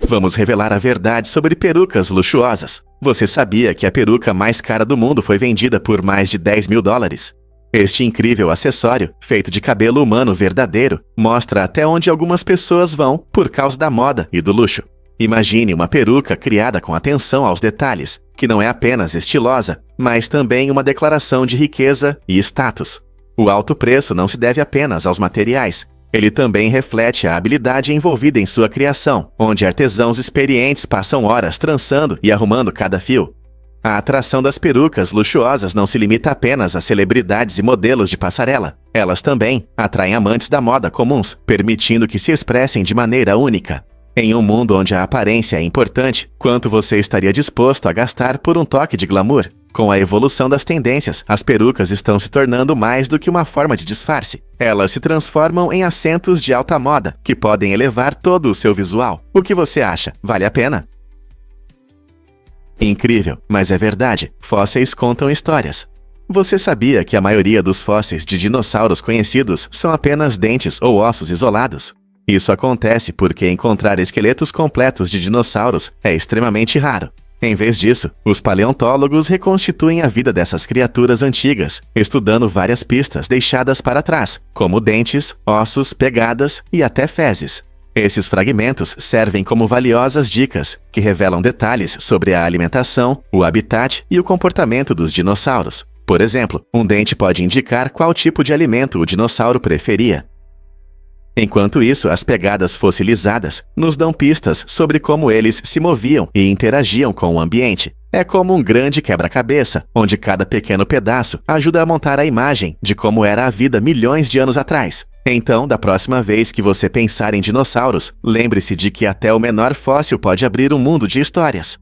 Vamos revelar a verdade sobre perucas luxuosas. Você sabia que a peruca mais cara do mundo foi vendida por mais de 10 mil dólares? Este incrível acessório, feito de cabelo humano verdadeiro, mostra até onde algumas pessoas vão por causa da moda e do luxo. Imagine uma peruca criada com atenção aos detalhes, que não é apenas estilosa, mas também uma declaração de riqueza e status. O alto preço não se deve apenas aos materiais. Ele também reflete a habilidade envolvida em sua criação, onde artesãos experientes passam horas trançando e arrumando cada fio. A atração das perucas luxuosas não se limita apenas a celebridades e modelos de passarela. Elas também atraem amantes da moda comuns, permitindo que se expressem de maneira única. Em um mundo onde a aparência é importante, quanto você estaria disposto a gastar por um toque de glamour? Com a evolução das tendências, as perucas estão se tornando mais do que uma forma de disfarce. Elas se transformam em assentos de alta moda, que podem elevar todo o seu visual. O que você acha? Vale a pena? Incrível, mas é verdade. Fósseis contam histórias. Você sabia que a maioria dos fósseis de dinossauros conhecidos são apenas dentes ou ossos isolados? Isso acontece porque encontrar esqueletos completos de dinossauros é extremamente raro. Em vez disso, os paleontólogos reconstituem a vida dessas criaturas antigas, estudando várias pistas deixadas para trás, como dentes, ossos, pegadas e até fezes. Esses fragmentos servem como valiosas dicas, que revelam detalhes sobre a alimentação, o habitat e o comportamento dos dinossauros. Por exemplo, um dente pode indicar qual tipo de alimento o dinossauro preferia. Enquanto isso, as pegadas fossilizadas nos dão pistas sobre como eles se moviam e interagiam com o ambiente. É como um grande quebra-cabeça, onde cada pequeno pedaço ajuda a montar a imagem de como era a vida milhões de anos atrás. Então, da próxima vez que você pensar em dinossauros, lembre-se de que até o menor fóssil pode abrir um mundo de histórias.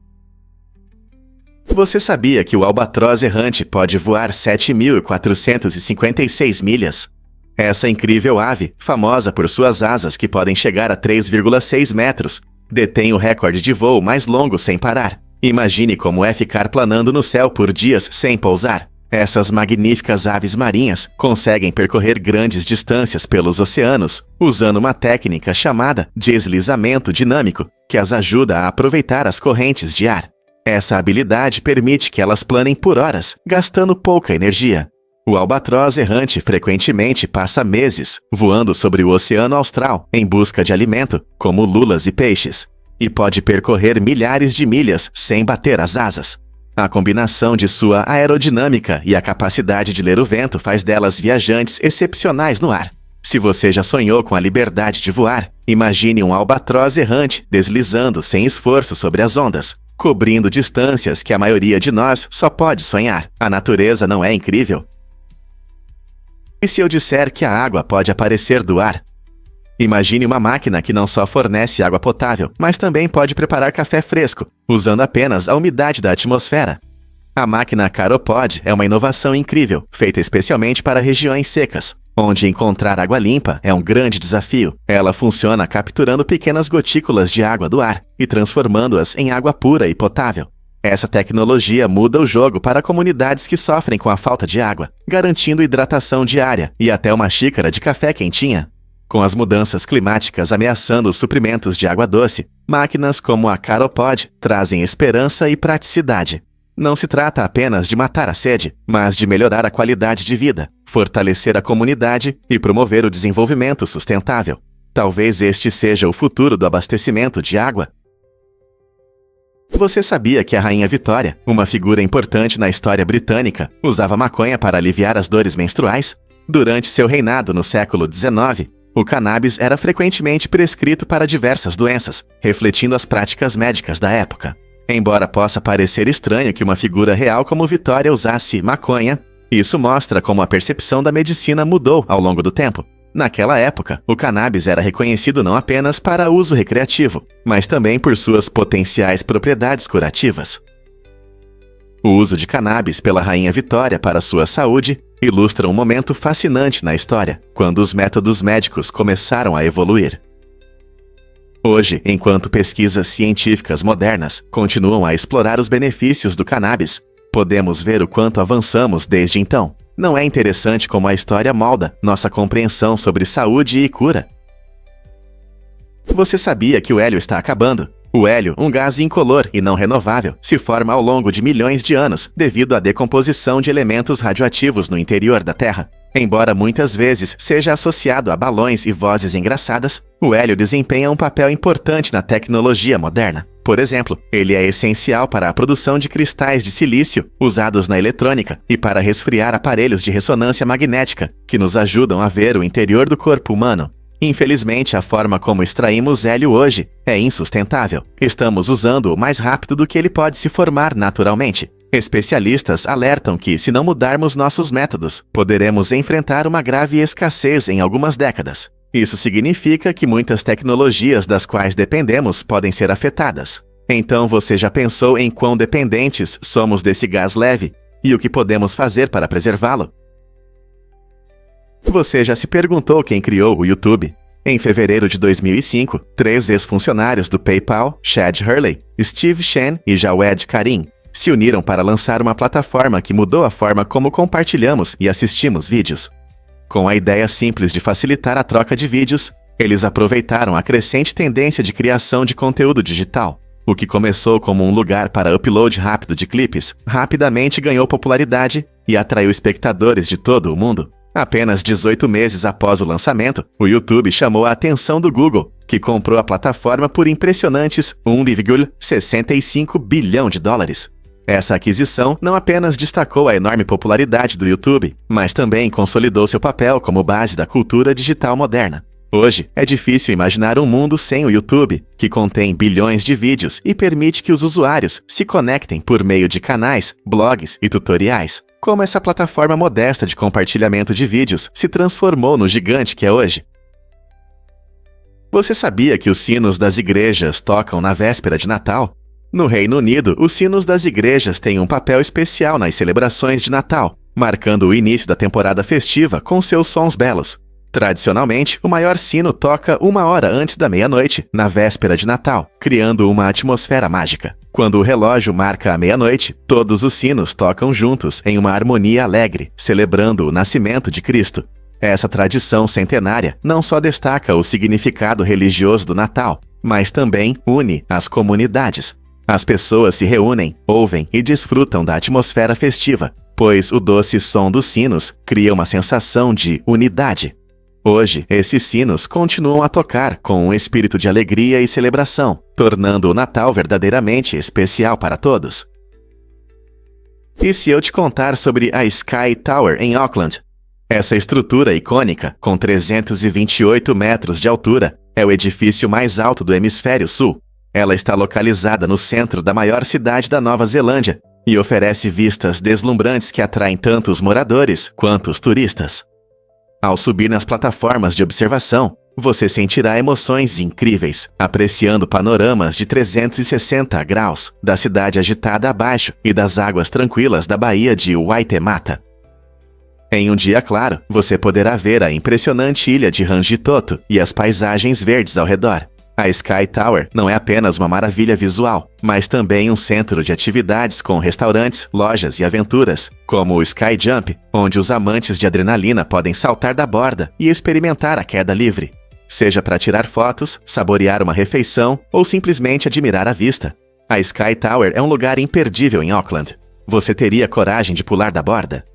Você sabia que o albatroz errante pode voar 7.456 milhas? Essa incrível ave, famosa por suas asas que podem chegar a 3,6 metros, detém o recorde de voo mais longo sem parar. Imagine como é ficar planando no céu por dias sem pousar. Essas magníficas aves marinhas conseguem percorrer grandes distâncias pelos oceanos, usando uma técnica chamada deslizamento dinâmico, que as ajuda a aproveitar as correntes de ar. Essa habilidade permite que elas planem por horas, gastando pouca energia. O albatroz errante frequentemente passa meses voando sobre o Oceano Austral em busca de alimento, como lulas e peixes, e pode percorrer milhares de milhas sem bater as asas. A combinação de sua aerodinâmica e a capacidade de ler o vento faz delas viajantes excepcionais no ar. Se você já sonhou com a liberdade de voar, imagine um albatroz errante deslizando sem esforço sobre as ondas, cobrindo distâncias que a maioria de nós só pode sonhar. A natureza não é incrível? E se eu disser que a água pode aparecer do ar? Imagine uma máquina que não só fornece água potável, mas também pode preparar café fresco, usando apenas a umidade da atmosfera. A máquina Caropod é uma inovação incrível, feita especialmente para regiões secas, onde encontrar água limpa é um grande desafio. Ela funciona capturando pequenas gotículas de água do ar e transformando-as em água pura e potável. Essa tecnologia muda o jogo para comunidades que sofrem com a falta de água, garantindo hidratação diária e até uma xícara de café quentinha. Com as mudanças climáticas ameaçando os suprimentos de água doce, máquinas como a Caropod trazem esperança e praticidade. Não se trata apenas de matar a sede, mas de melhorar a qualidade de vida, fortalecer a comunidade e promover o desenvolvimento sustentável. Talvez este seja o futuro do abastecimento de água. Você sabia que a Rainha Vitória, uma figura importante na história britânica, usava maconha para aliviar as dores menstruais? Durante seu reinado no século XIX, o cannabis era frequentemente prescrito para diversas doenças, refletindo as práticas médicas da época. Embora possa parecer estranho que uma figura real como Vitória usasse maconha, isso mostra como a percepção da medicina mudou ao longo do tempo. Naquela época, o cannabis era reconhecido não apenas para uso recreativo, mas também por suas potenciais propriedades curativas. O uso de cannabis pela Rainha Vitória para sua saúde ilustra um momento fascinante na história, quando os métodos médicos começaram a evoluir. Hoje, enquanto pesquisas científicas modernas continuam a explorar os benefícios do cannabis, podemos ver o quanto avançamos desde então. Não é interessante como a história molda nossa compreensão sobre saúde e cura? Você sabia que o hélio está acabando? O hélio, um gás incolor e não renovável, se forma ao longo de milhões de anos devido à decomposição de elementos radioativos no interior da Terra. Embora muitas vezes seja associado a balões e vozes engraçadas, o hélio desempenha um papel importante na tecnologia moderna. Por exemplo, ele é essencial para a produção de cristais de silício usados na eletrônica e para resfriar aparelhos de ressonância magnética, que nos ajudam a ver o interior do corpo humano. Infelizmente, a forma como extraímos hélio hoje é insustentável. Estamos usando-o mais rápido do que ele pode se formar naturalmente. Especialistas alertam que, se não mudarmos nossos métodos, poderemos enfrentar uma grave escassez em algumas décadas. Isso significa que muitas tecnologias das quais dependemos podem ser afetadas. Então você já pensou em quão dependentes somos desse gás leve e o que podemos fazer para preservá-lo? Você já se perguntou quem criou o YouTube? Em fevereiro de 2005, 3 ex-funcionários do PayPal, Chad Hurley, Steve Chen e Jawed Karim, se uniram para lançar uma plataforma que mudou a forma como compartilhamos e assistimos vídeos. Com a ideia simples de facilitar a troca de vídeos, eles aproveitaram a crescente tendência de criação de conteúdo digital. O que começou como um lugar para upload rápido de clipes, rapidamente ganhou popularidade e atraiu espectadores de todo o mundo. Apenas 18 meses após o lançamento, o YouTube chamou a atenção do Google, que comprou a plataforma por impressionantes 1,65 bilhão de dólares. Essa aquisição não apenas destacou a enorme popularidade do YouTube, mas também consolidou seu papel como base da cultura digital moderna. Hoje, é difícil imaginar um mundo sem o YouTube, que contém bilhões de vídeos e permite que os usuários se conectem por meio de canais, blogs e tutoriais. Como essa plataforma modesta de compartilhamento de vídeos se transformou no gigante que é hoje? Você sabia que os sinos das igrejas tocam na véspera de Natal? No Reino Unido, os sinos das igrejas têm um papel especial nas celebrações de Natal, marcando o início da temporada festiva com seus sons belos. Tradicionalmente, o maior sino toca 1 hora antes da meia-noite, na véspera de Natal, criando uma atmosfera mágica. Quando o relógio marca a meia-noite, todos os sinos tocam juntos em uma harmonia alegre, celebrando o nascimento de Cristo. Essa tradição centenária não só destaca o significado religioso do Natal, mas também une as comunidades. As pessoas se reúnem, ouvem e desfrutam da atmosfera festiva, pois o doce som dos sinos cria uma sensação de unidade. Hoje, esses sinos continuam a tocar com um espírito de alegria e celebração, tornando o Natal verdadeiramente especial para todos. E se eu te contar sobre a Sky Tower em Auckland? Essa estrutura icônica, com 328 metros de altura, é o edifício mais alto do hemisfério sul. Ela está localizada no centro da maior cidade da Nova Zelândia e oferece vistas deslumbrantes que atraem tanto os moradores quanto os turistas. Ao subir nas plataformas de observação, você sentirá emoções incríveis, apreciando panoramas de 360 graus da cidade agitada abaixo e das águas tranquilas da Baía de Waitemata. Em um dia claro, você poderá ver a impressionante ilha de Rangitoto e as paisagens verdes ao redor. A Sky Tower não é apenas uma maravilha visual, mas também um centro de atividades com restaurantes, lojas e aventuras, como o Sky Jump, onde os amantes de adrenalina podem saltar da borda e experimentar a queda livre. Seja para tirar fotos, saborear uma refeição ou simplesmente admirar a vista. A Sky Tower é um lugar imperdível em Auckland. Você teria coragem de pular da borda?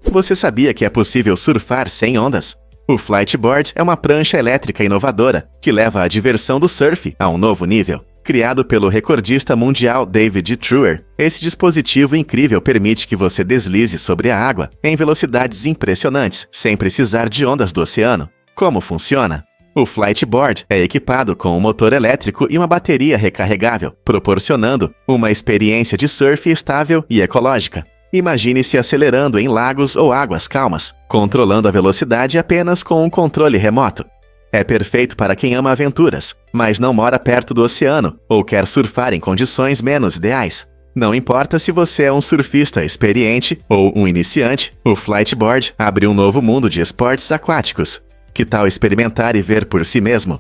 Você sabia que é possível surfar sem ondas? O Flightboard é uma prancha elétrica inovadora que leva a diversão do surf a um novo nível. Criado pelo recordista mundial David Truer, esse dispositivo incrível permite que você deslize sobre a água em velocidades impressionantes, sem precisar de ondas do oceano. Como funciona? O Flightboard é equipado com um motor elétrico e uma bateria recarregável, proporcionando uma experiência de surf estável e ecológica. Imagine-se acelerando em lagos ou águas calmas, controlando a velocidade apenas com um controle remoto. É perfeito para quem ama aventuras, mas não mora perto do oceano ou quer surfar em condições menos ideais. Não importa se você é um surfista experiente ou um iniciante, o Flightboard abre um novo mundo de esportes aquáticos. Que tal experimentar e ver por si mesmo?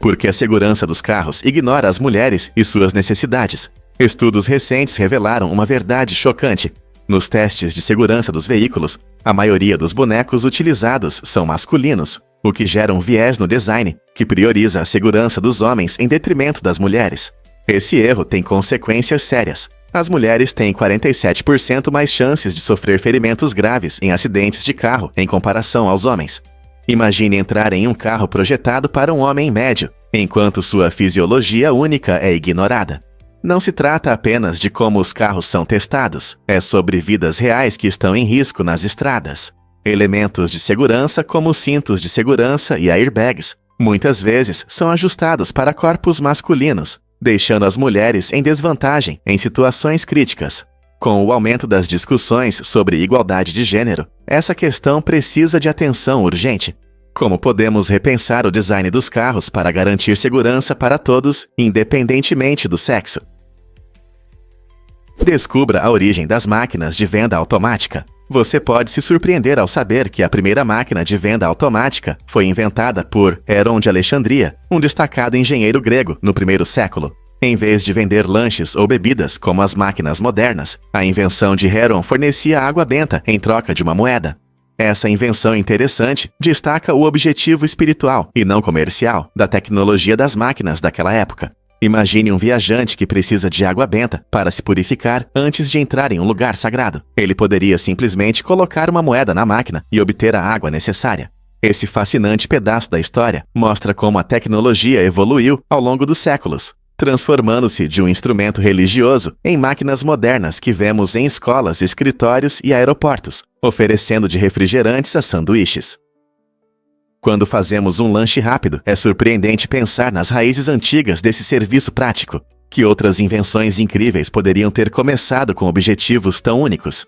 Porque a segurança dos carros ignora as mulheres e suas necessidades. Estudos recentes revelaram uma verdade chocante. Nos testes de segurança dos veículos, a maioria dos bonecos utilizados são masculinos. o que gera um viés no design, que prioriza a segurança dos homens em detrimento das mulheres. Esse erro tem consequências sérias. As mulheres têm 47% mais chances de sofrer ferimentos graves em acidentes de carro em comparação aos homens. Imagine entrar em um carro projetado para um homem médio, enquanto sua fisiologia única é ignorada. Não se trata apenas de como os carros são testados, é sobre vidas reais que estão em risco nas estradas. Elementos de segurança como cintos de segurança e airbags, muitas vezes são ajustados para corpos masculinos, deixando as mulheres em desvantagem em situações críticas. Com o aumento das discussões sobre igualdade de gênero, essa questão precisa de atenção urgente. Como podemos repensar o design dos carros para garantir segurança para todos, independentemente do sexo? Descubra a origem das máquinas de venda automática. Você pode se surpreender ao saber que a primeira máquina de venda automática foi inventada por Heron de Alexandria, um destacado engenheiro grego no primeiro século. Em vez de vender lanches ou bebidas como as máquinas modernas, a invenção de Heron fornecia água benta em troca de uma moeda. Essa invenção interessante destaca o objetivo espiritual e não comercial da tecnologia das máquinas daquela época. Imagine um viajante que precisa de água benta para se purificar antes de entrar em um lugar sagrado. Ele poderia simplesmente colocar uma moeda na máquina e obter a água necessária. Esse fascinante pedaço da história mostra como a tecnologia evoluiu ao longo dos séculos, transformando-se de um instrumento religioso em máquinas modernas que vemos em escolas, escritórios e aeroportos, oferecendo de refrigerantes a sanduíches. Quando fazemos um lanche rápido, é surpreendente pensar nas raízes antigas desse serviço prático. Que outras invenções incríveis poderiam ter começado com objetivos tão únicos?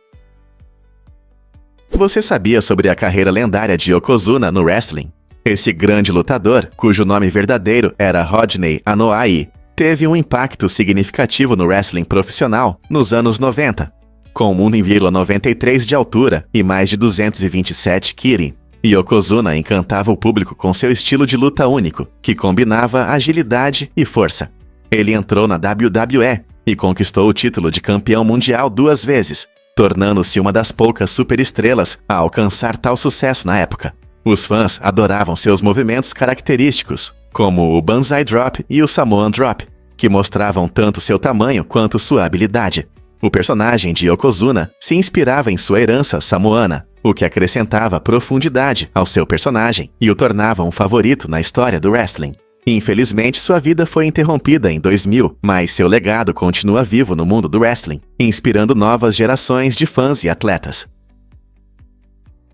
Você sabia sobre a carreira lendária de Yokozuna no wrestling? Esse grande lutador, cujo nome verdadeiro era Rodney Anoa'i, teve um impacto significativo no wrestling profissional nos anos 90. Com 1,93 de altura e mais de 227 kg, Yokozuna encantava o público com seu estilo de luta único, que combinava agilidade e força. Ele entrou na WWE e conquistou o título de campeão mundial 2 vezes, tornando-se uma das poucas superestrelas a alcançar tal sucesso na época. Os fãs adoravam seus movimentos característicos, como o Banzai Drop e o Samoan Drop, que mostravam tanto seu tamanho quanto sua habilidade. O personagem de Yokozuna se inspirava em sua herança samoana, o que acrescentava profundidade ao seu personagem e o tornava um favorito na história do wrestling. Infelizmente, sua vida foi interrompida em 2000, mas seu legado continua vivo no mundo do wrestling, inspirando novas gerações de fãs e atletas.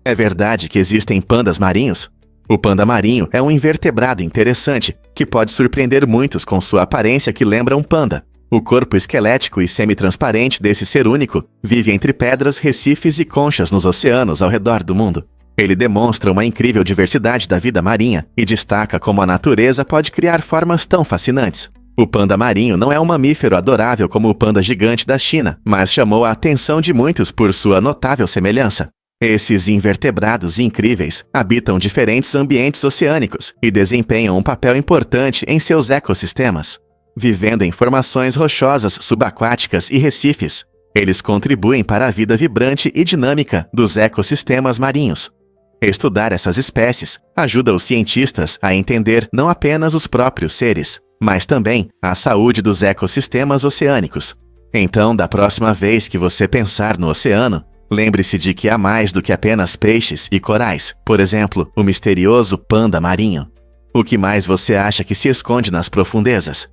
É verdade que existem pandas marinhos? O panda marinho é um invertebrado interessante que pode surpreender muitos com sua aparência que lembra um panda. O corpo esquelético e semi-transparente desse ser único vive entre pedras, recifes e conchas nos oceanos ao redor do mundo. Ele demonstra uma incrível diversidade da vida marinha e destaca como a natureza pode criar formas tão fascinantes. O panda marinho não é um mamífero adorável como o panda gigante da China, mas chamou a atenção de muitos por sua notável semelhança. Esses invertebrados incríveis habitam diferentes ambientes oceânicos e desempenham um papel importante em seus ecossistemas. Vivendo em formações rochosas subaquáticas e recifes, eles contribuem para a vida vibrante e dinâmica dos ecossistemas marinhos. Estudar essas espécies ajuda os cientistas a entender não apenas os próprios seres, mas também a saúde dos ecossistemas oceânicos. Então, da próxima vez que você pensar no oceano, lembre-se de que há mais do que apenas peixes e corais, por exemplo, o misterioso panda marinho. O que mais você acha que se esconde nas profundezas?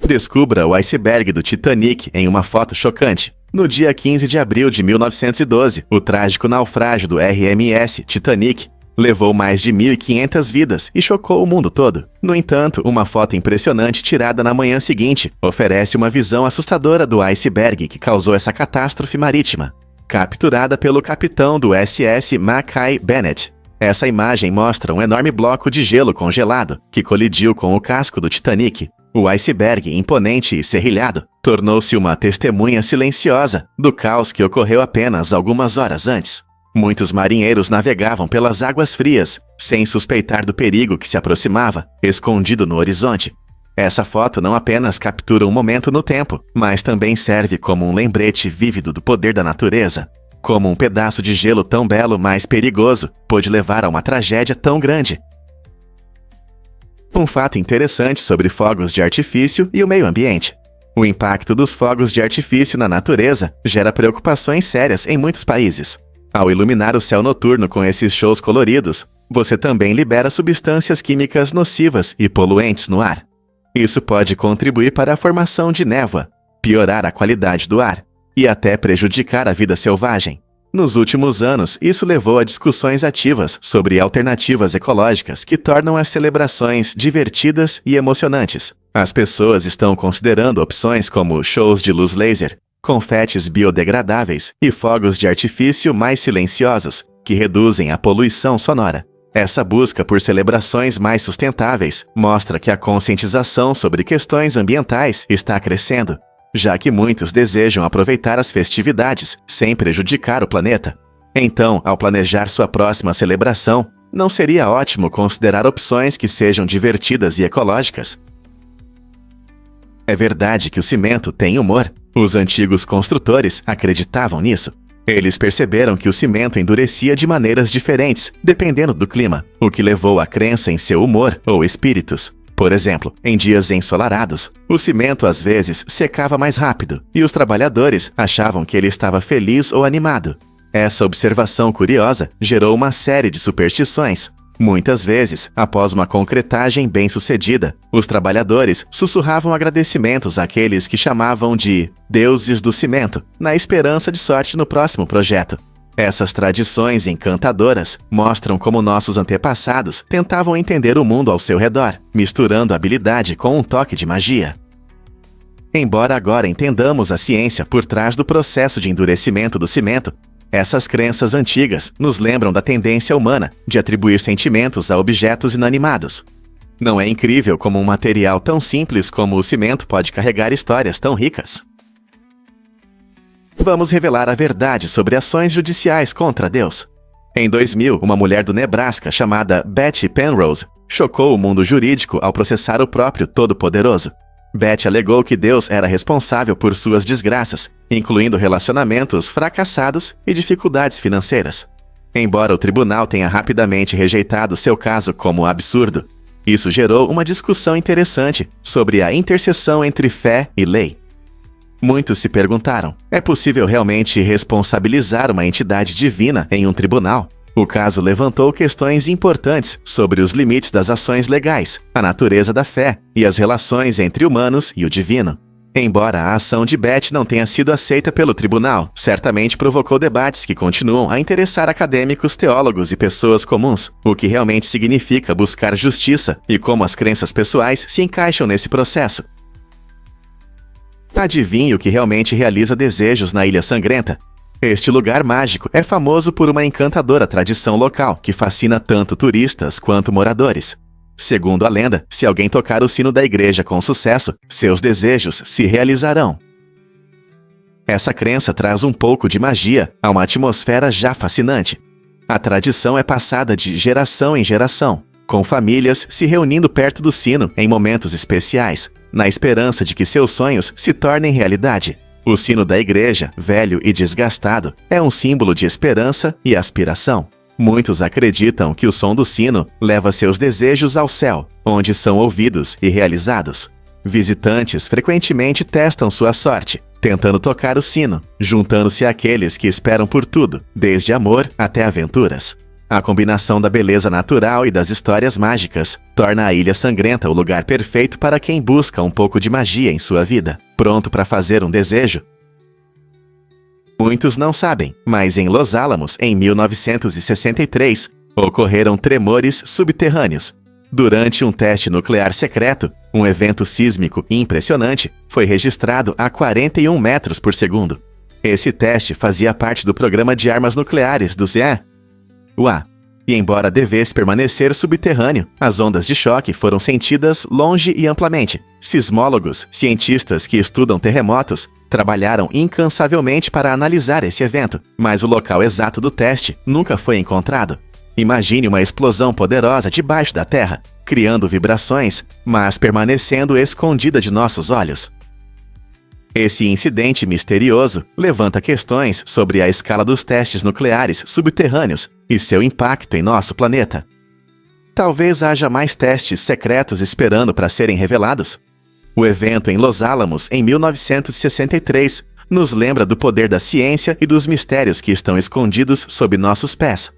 Descubra o iceberg do Titanic em uma foto chocante. No dia 15 de abril de 1912, o trágico naufrágio do RMS Titanic levou mais de 1.500 vidas e chocou o mundo todo. No entanto, uma foto impressionante tirada na manhã seguinte oferece uma visão assustadora do iceberg que causou essa catástrofe marítima. Capturada pelo capitão do SS Mackay Bennett. Essa imagem mostra um enorme bloco de gelo congelado que colidiu com o casco do Titanic. O iceberg, imponente e serrilhado, tornou-se uma testemunha silenciosa do caos que ocorreu apenas algumas horas antes. Muitos marinheiros navegavam pelas águas frias, sem suspeitar do perigo que se aproximava, escondido no horizonte. Essa foto não apenas captura um momento no tempo, mas também serve como um lembrete vívido do poder da natureza. Como um pedaço de gelo tão belo, mas perigoso, pôde levar a uma tragédia tão grande? Um fato interessante sobre fogos de artifício e o meio ambiente. O impacto dos fogos de artifício na natureza gera preocupações sérias em muitos países. Ao iluminar o céu noturno com esses shows coloridos, você também libera substâncias químicas nocivas e poluentes no ar. Isso pode contribuir para a formação de névoa, piorar a qualidade do ar e até prejudicar a vida selvagem. Nos últimos anos, isso levou a discussões ativas sobre alternativas ecológicas que tornam as celebrações divertidas e emocionantes. As pessoas estão considerando opções como shows de luz laser, confetes biodegradáveis e fogos de artifício mais silenciosos, que reduzem a poluição sonora. Essa busca por celebrações mais sustentáveis mostra que a conscientização sobre questões ambientais está crescendo, já que muitos desejam aproveitar as festividades sem prejudicar o planeta. Então, ao planejar sua próxima celebração, não seria ótimo considerar opções que sejam divertidas e ecológicas? É verdade que o cimento tem humor. Os antigos construtores acreditavam nisso. Eles perceberam que o cimento endurecia de maneiras diferentes, dependendo do clima, o que levou à crença em seu humor ou espíritos. Por exemplo, em dias ensolarados, o cimento às vezes secava mais rápido, e os trabalhadores achavam que ele estava feliz ou animado. Essa observação curiosa gerou uma série de superstições. Muitas vezes, após uma concretagem bem-sucedida, os trabalhadores sussurravam agradecimentos àqueles que chamavam de deuses do cimento, na esperança de sorte no próximo projeto. Essas tradições encantadoras mostram como nossos antepassados tentavam entender o mundo ao seu redor, misturando habilidade com um toque de magia. Embora agora entendamos a ciência por trás do processo de endurecimento do cimento, essas crenças antigas nos lembram da tendência humana de atribuir sentimentos a objetos inanimados. Não é incrível como um material tão simples como o cimento pode carregar histórias tão ricas? Vamos revelar a verdade sobre ações judiciais contra Deus. Em 2000, uma mulher do Nebraska chamada Betty Penrose chocou o mundo jurídico ao processar o próprio Todo-Poderoso. Betty alegou que Deus era responsável por suas desgraças, incluindo relacionamentos fracassados e dificuldades financeiras. Embora o tribunal tenha rapidamente rejeitado seu caso como absurdo, isso gerou uma discussão interessante sobre a interseção entre fé e lei. Muitos se perguntaram, é possível realmente responsabilizar uma entidade divina em um tribunal? O caso levantou questões importantes sobre os limites das ações legais, a natureza da fé e as relações entre humanos e o divino. Embora a ação de Betty não tenha sido aceita pelo tribunal, certamente provocou debates que continuam a interessar acadêmicos, teólogos e pessoas comuns, o que realmente significa buscar justiça e como as crenças pessoais se encaixam nesse processo. Adivinhe o que realmente realiza desejos na Ilha Sangrenta? Este lugar mágico é famoso por uma encantadora tradição local que fascina tanto turistas quanto moradores. Segundo a lenda, se alguém tocar o sino da igreja com sucesso, seus desejos se realizarão. Essa crença traz um pouco de magia a uma atmosfera já fascinante. A tradição é passada de geração em geração, com famílias se reunindo perto do sino em momentos especiais, na esperança de que seus sonhos se tornem realidade. O sino da igreja, velho e desgastado, é um símbolo de esperança e aspiração. Muitos acreditam que o som do sino leva seus desejos ao céu, onde são ouvidos e realizados. Visitantes frequentemente testam sua sorte, tentando tocar o sino, juntando-se àqueles que esperam por tudo, desde amor até aventuras. A combinação da beleza natural e das histórias mágicas torna a Ilha Sangrenta o lugar perfeito para quem busca um pouco de magia em sua vida, pronto para fazer um desejo. Muitos não sabem, mas em Los Alamos, em 1963, ocorreram tremores subterrâneos. Durante um teste nuclear secreto, um evento sísmico impressionante foi registrado a 41 metros por segundo. Esse teste fazia parte do programa de armas nucleares do ZEUA. E embora devesse permanecer subterrâneo, as ondas de choque foram sentidas longe e amplamente. Sismólogos, cientistas que estudam terremotos, trabalharam incansavelmente para analisar esse evento, mas o local exato do teste nunca foi encontrado. Imagine uma explosão poderosa debaixo da Terra, criando vibrações, mas permanecendo escondida de nossos olhos. Esse incidente misterioso levanta questões sobre a escala dos testes nucleares subterrâneos e seu impacto em nosso planeta. Talvez haja mais testes secretos esperando para serem revelados. O evento em Los Alamos, em 1963, nos lembra do poder da ciência e dos mistérios que estão escondidos sob nossos pés.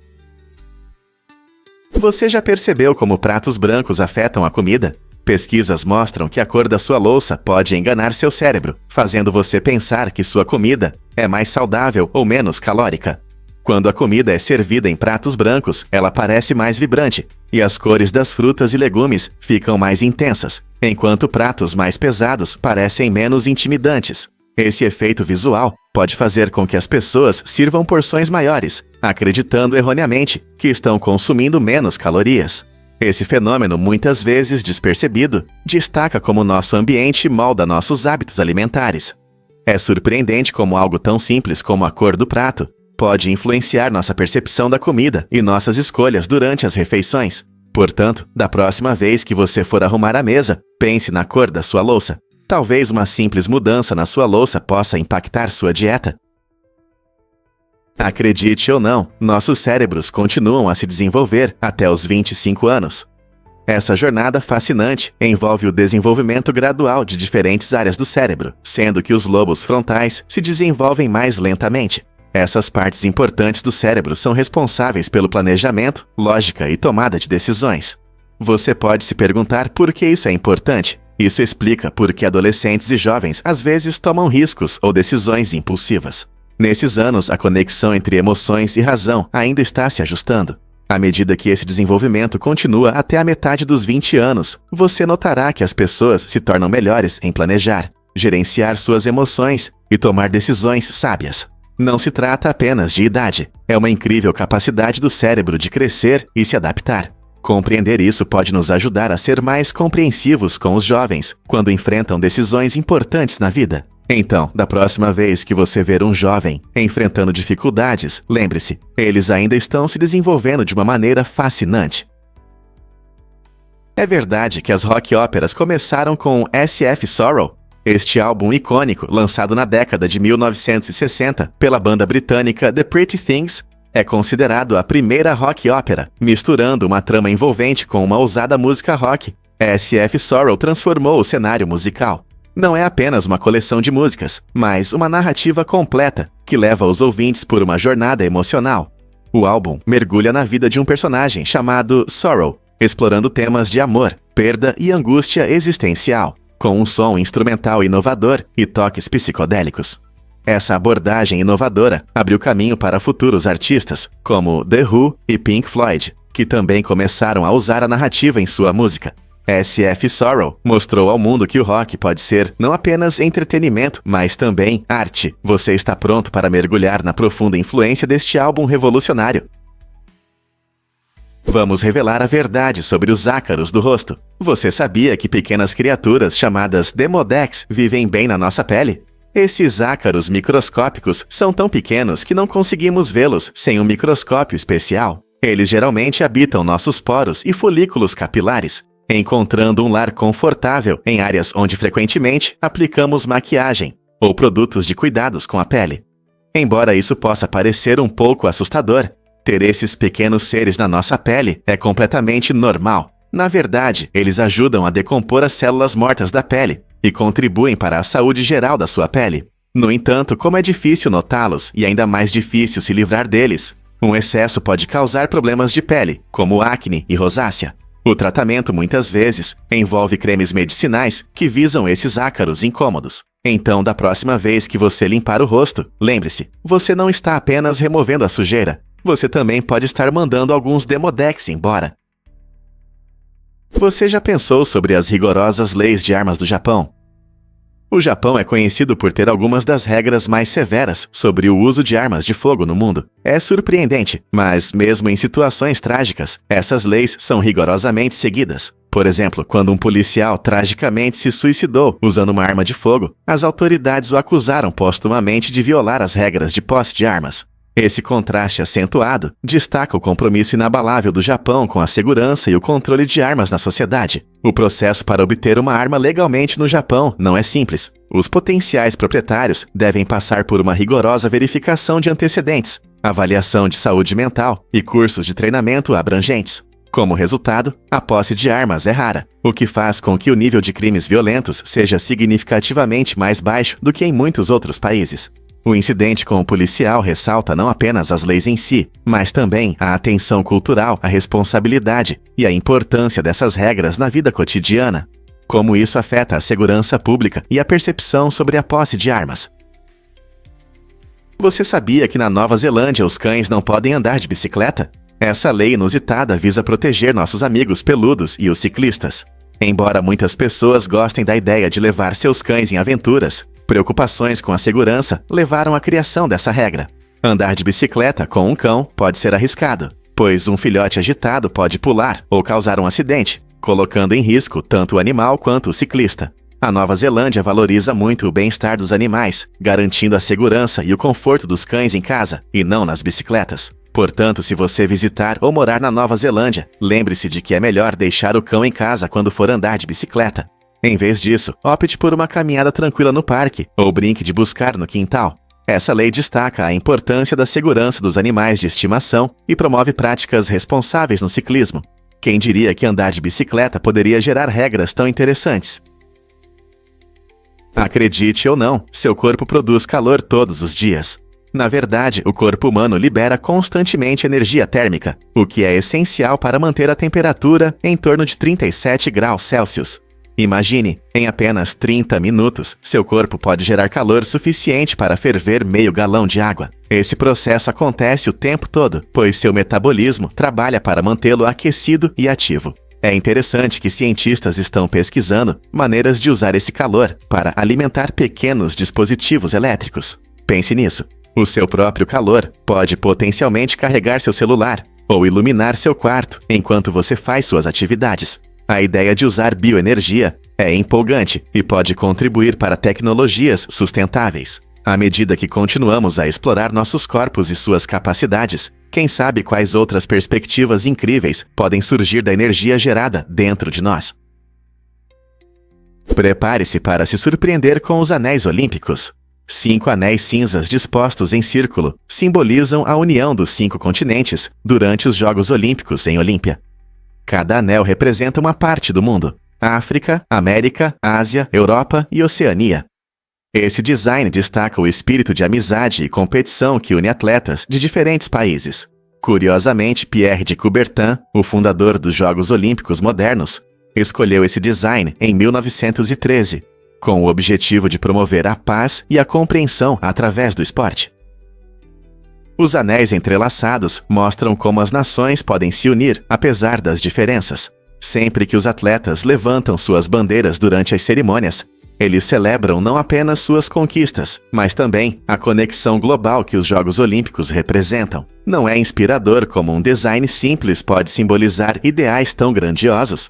Você já percebeu como pratos brancos afetam a comida? Pesquisas mostram que a cor da sua louça pode enganar seu cérebro, fazendo você pensar que sua comida é mais saudável ou menos calórica. Quando a comida é servida em pratos brancos, ela parece mais vibrante, e as cores das frutas e legumes ficam mais intensas, enquanto pratos mais pesados parecem menos intimidantes. Esse efeito visual pode fazer com que as pessoas sirvam porções maiores, acreditando erroneamente que estão consumindo menos calorias. Esse fenômeno, muitas vezes despercebido, destaca como nosso ambiente molda nossos hábitos alimentares. É surpreendente como algo tão simples como a cor do prato pode influenciar nossa percepção da comida e nossas escolhas durante as refeições. Portanto, da próxima vez que você for arrumar a mesa, pense na cor da sua louça. Talvez uma simples mudança na sua louça possa impactar sua dieta. Acredite ou não, nossos cérebros continuam a se desenvolver até os 25 anos. Essa jornada fascinante envolve o desenvolvimento gradual de diferentes áreas do cérebro, sendo que os lobos frontais se desenvolvem mais lentamente. Essas partes importantes do cérebro são responsáveis pelo planejamento, lógica e tomada de decisões. Você pode se perguntar por que isso é importante. Isso explica por que adolescentes e jovens às vezes tomam riscos ou decisões impulsivas. Nesses anos, a conexão entre emoções e razão ainda está se ajustando. À medida que esse desenvolvimento continua até a metade dos 20 anos, você notará que as pessoas se tornam melhores em planejar, gerenciar suas emoções e tomar decisões sábias. Não se trata apenas de idade, é uma incrível capacidade do cérebro de crescer e se adaptar. Compreender isso pode nos ajudar a ser mais compreensivos com os jovens quando enfrentam decisões importantes na vida. Então, da próxima vez que você ver um jovem enfrentando dificuldades, lembre-se, eles ainda estão se desenvolvendo de uma maneira fascinante. É verdade que as rock óperas começaram com SF Sorrow. Este álbum icônico, lançado na década de 1960 pela banda britânica The Pretty Things, é considerado a primeira rock ópera, misturando uma trama envolvente com uma ousada música rock. SF Sorrow transformou o cenário musical. Não é apenas uma coleção de músicas, mas uma narrativa completa que leva os ouvintes por uma jornada emocional. O álbum mergulha na vida de um personagem chamado Sorrow, explorando temas de amor, perda e angústia existencial, com um som instrumental inovador e toques psicodélicos. Essa abordagem inovadora abriu caminho para futuros artistas, como The Who e Pink Floyd, que também começaram a usar a narrativa em sua música. SF Sorrow mostrou ao mundo que o rock pode ser não apenas entretenimento, mas também arte. Você está pronto para mergulhar na profunda influência deste álbum revolucionário? Vamos revelar a verdade sobre os ácaros do rosto. Você sabia que pequenas criaturas chamadas Demodex vivem bem na nossa pele? Esses ácaros microscópicos são tão pequenos que não conseguimos vê-los sem um microscópio especial. Eles geralmente habitam nossos poros e folículos capilares, encontrando um lar confortável em áreas onde frequentemente aplicamos maquiagem ou produtos de cuidados com a pele. Embora isso possa parecer um pouco assustador, ter esses pequenos seres na nossa pele é completamente normal. Na verdade, eles ajudam a decompor as células mortas da pele e contribuem para a saúde geral da sua pele. No entanto, como é difícil notá-los e ainda mais difícil se livrar deles, um excesso pode causar problemas de pele, como acne e rosácea. O tratamento, muitas vezes, envolve cremes medicinais que visam esses ácaros incômodos. Então, da próxima vez que você limpar o rosto, lembre-se, você não está apenas removendo a sujeira, você também pode estar mandando alguns Demodex embora. Você já pensou sobre as rigorosas leis de armas do Japão? O Japão é conhecido por ter algumas das regras mais severas sobre o uso de armas de fogo no mundo. É surpreendente, mas mesmo em situações trágicas, essas leis são rigorosamente seguidas. Por exemplo, quando um policial tragicamente se suicidou usando uma arma de fogo, as autoridades o acusaram postumamente de violar as regras de posse de armas. Esse contraste acentuado destaca o compromisso inabalável do Japão com a segurança e o controle de armas na sociedade. O processo para obter uma arma legalmente no Japão não é simples. Os potenciais proprietários devem passar por uma rigorosa verificação de antecedentes, avaliação de saúde mental e cursos de treinamento abrangentes. Como resultado, a posse de armas é rara, o que faz com que o nível de crimes violentos seja significativamente mais baixo do que em muitos outros países. O incidente com o policial ressalta não apenas as leis em si, mas também a atenção cultural, a responsabilidade e a importância dessas regras na vida cotidiana. Como isso afeta a segurança pública e a percepção sobre a posse de armas. Você sabia que na Nova Zelândia os cães não podem andar de bicicleta? Essa lei inusitada visa proteger nossos amigos peludos e os ciclistas. Embora muitas pessoas gostem da ideia de levar seus cães em aventuras, preocupações com a segurança levaram à criação dessa regra. Andar de bicicleta com um cão pode ser arriscado, pois um filhote agitado pode pular ou causar um acidente, colocando em risco tanto o animal quanto o ciclista. A Nova Zelândia valoriza muito o bem-estar dos animais, garantindo a segurança e o conforto dos cães em casa, e não nas bicicletas. Portanto, se você visitar ou morar na Nova Zelândia, lembre-se de que é melhor deixar o cão em casa quando for andar de bicicleta. Em vez disso, opte por uma caminhada tranquila no parque ou brinque de buscar no quintal. Essa lei destaca a importância da segurança dos animais de estimação e promove práticas responsáveis no ciclismo. Quem diria que andar de bicicleta poderia gerar regras tão interessantes? Acredite ou não, seu corpo produz calor todos os dias. Na verdade, o corpo humano libera constantemente energia térmica, o que é essencial para manter a temperatura em torno de 37 graus Celsius. Imagine, em apenas 30 minutos, seu corpo pode gerar calor suficiente para ferver meio galão de água. Esse processo acontece o tempo todo, pois seu metabolismo trabalha para mantê-lo aquecido e ativo. É interessante que cientistas estão pesquisando maneiras de usar esse calor para alimentar pequenos dispositivos elétricos. Pense nisso. O seu próprio calor pode potencialmente carregar seu celular ou iluminar seu quarto enquanto você faz suas atividades. A ideia de usar bioenergia é empolgante e pode contribuir para tecnologias sustentáveis. À medida que continuamos a explorar nossos corpos e suas capacidades, quem sabe quais outras perspectivas incríveis podem surgir da energia gerada dentro de nós. Prepare-se para se surpreender com os anéis olímpicos. 5 anéis cinzas dispostos em círculo simbolizam a união dos 5 continentes durante os Jogos Olímpicos em Olímpia. Cada anel representa uma parte do mundo: África, América, Ásia, Europa e Oceania. Esse design destaca o espírito de amizade e competição que une atletas de diferentes países. Curiosamente, Pierre de Coubertin, o fundador dos Jogos Olímpicos modernos, escolheu esse design em 1913, com o objetivo de promover a paz e a compreensão através do esporte. Os anéis entrelaçados mostram como as nações podem se unir apesar das diferenças. Sempre que os atletas levantam suas bandeiras durante as cerimônias, eles celebram não apenas suas conquistas, mas também a conexão global que os Jogos Olímpicos representam. Não é inspirador como um design simples pode simbolizar ideais tão grandiosos?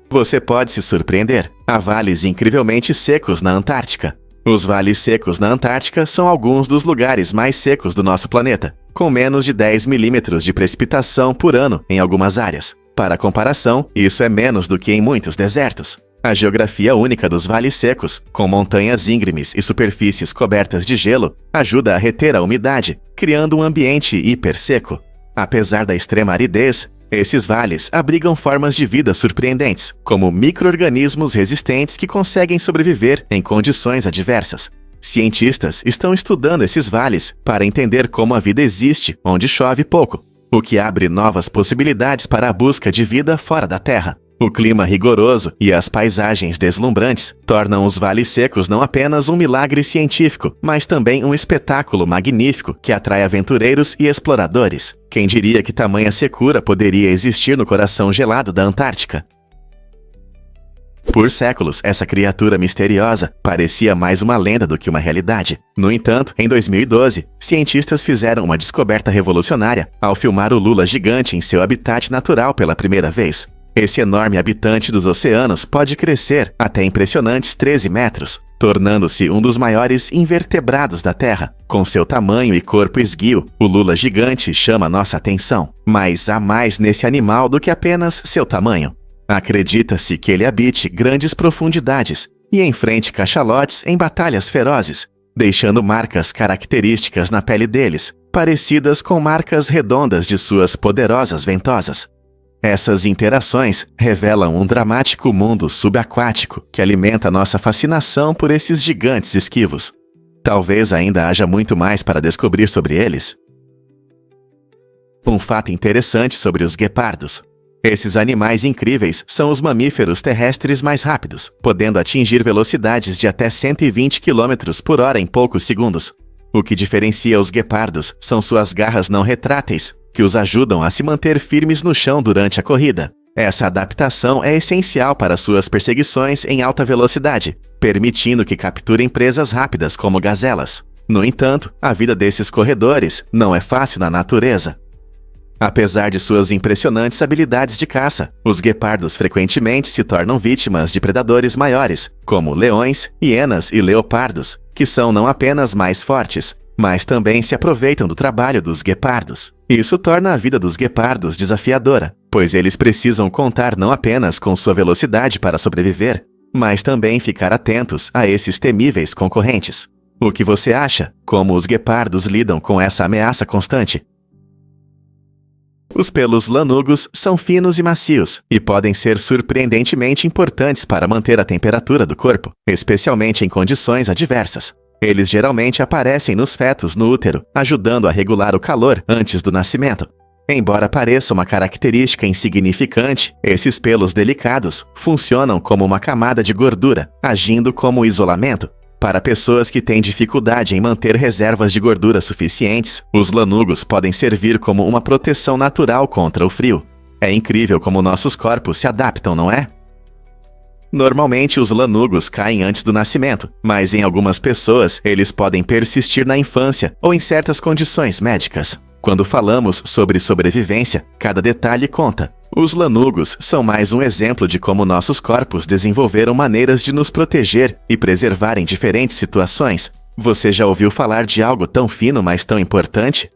Você pode se surpreender. Há vales incrivelmente secos na Antártica. Os vales secos na Antártica são alguns dos lugares mais secos do nosso planeta, com menos de 10 milímetros de precipitação por ano em algumas áreas. Para comparação, isso é menos do que em muitos desertos. A geografia única dos vales secos, com montanhas íngremes e superfícies cobertas de gelo, ajuda a reter a umidade, criando um ambiente hiperseco. Apesar da extrema aridez, esses vales abrigam formas de vida surpreendentes, como micro-organismos resistentes que conseguem sobreviver em condições adversas. Cientistas estão estudando esses vales para entender como a vida existe onde chove pouco, o que abre novas possibilidades para a busca de vida fora da Terra. O clima rigoroso e as paisagens deslumbrantes tornam os vales secos não apenas um milagre científico, mas também um espetáculo magnífico que atrai aventureiros e exploradores. Quem diria que tamanha secura poderia existir no coração gelado da Antártica? Por séculos, essa criatura misteriosa parecia mais uma lenda do que uma realidade. No entanto, em 2012, cientistas fizeram uma descoberta revolucionária ao filmar o lula gigante em seu habitat natural pela primeira vez. Esse enorme habitante dos oceanos pode crescer até impressionantes 13 metros. tornando-se um dos maiores invertebrados da Terra. Com seu tamanho e corpo esguio, o lula gigante chama nossa atenção, mas há mais nesse animal do que apenas seu tamanho. Acredita-se que ele habite grandes profundidades e enfrente cachalotes em batalhas ferozes, deixando marcas características na pele deles, parecidas com marcas redondas de suas poderosas ventosas. Essas interações revelam um dramático mundo subaquático que alimenta nossa fascinação por esses gigantes esquivos. Talvez ainda haja muito mais para descobrir sobre eles. Um fato interessante sobre os guepardos. Esses animais incríveis são os mamíferos terrestres mais rápidos, podendo atingir velocidades de até 120 km por hora em poucos segundos. O que diferencia os guepardos são suas garras não retráteis, que os ajudam a se manter firmes no chão durante a corrida. Essa adaptação é essencial para suas perseguições em alta velocidade, permitindo que capturem presas rápidas como gazelas. No entanto, a vida desses corredores não é fácil na natureza. Apesar de suas impressionantes habilidades de caça, os guepardos frequentemente se tornam vítimas de predadores maiores, como leões, hienas e leopardos, que são não apenas mais fortes, mas também se aproveitam do trabalho dos guepardos. Isso torna a vida dos guepardos desafiadora, pois eles precisam contar não apenas com sua velocidade para sobreviver, mas também ficar atentos a esses temíveis concorrentes. O que você acha? Como os guepardos lidam com essa ameaça constante? Os pelos lanugos são finos e macios e podem ser surpreendentemente importantes para manter a temperatura do corpo, especialmente em condições adversas. Eles geralmente aparecem nos fetos no útero, ajudando a regular o calor antes do nascimento. Embora pareça uma característica insignificante, esses pelos delicados funcionam como uma camada de gordura, agindo como isolamento. Para pessoas que têm dificuldade em manter reservas de gordura suficientes, os lanugos podem servir como uma proteção natural contra o frio. É incrível como nossos corpos se adaptam, não é? Normalmente, os lanugos caem antes do nascimento, mas em algumas pessoas, eles podem persistir na infância ou em certas condições médicas. Quando falamos sobre sobrevivência, cada detalhe conta. Os lanugos são mais um exemplo de como nossos corpos desenvolveram maneiras de nos proteger e preservar em diferentes situações. Você já ouviu falar de algo tão fino, mas tão importante?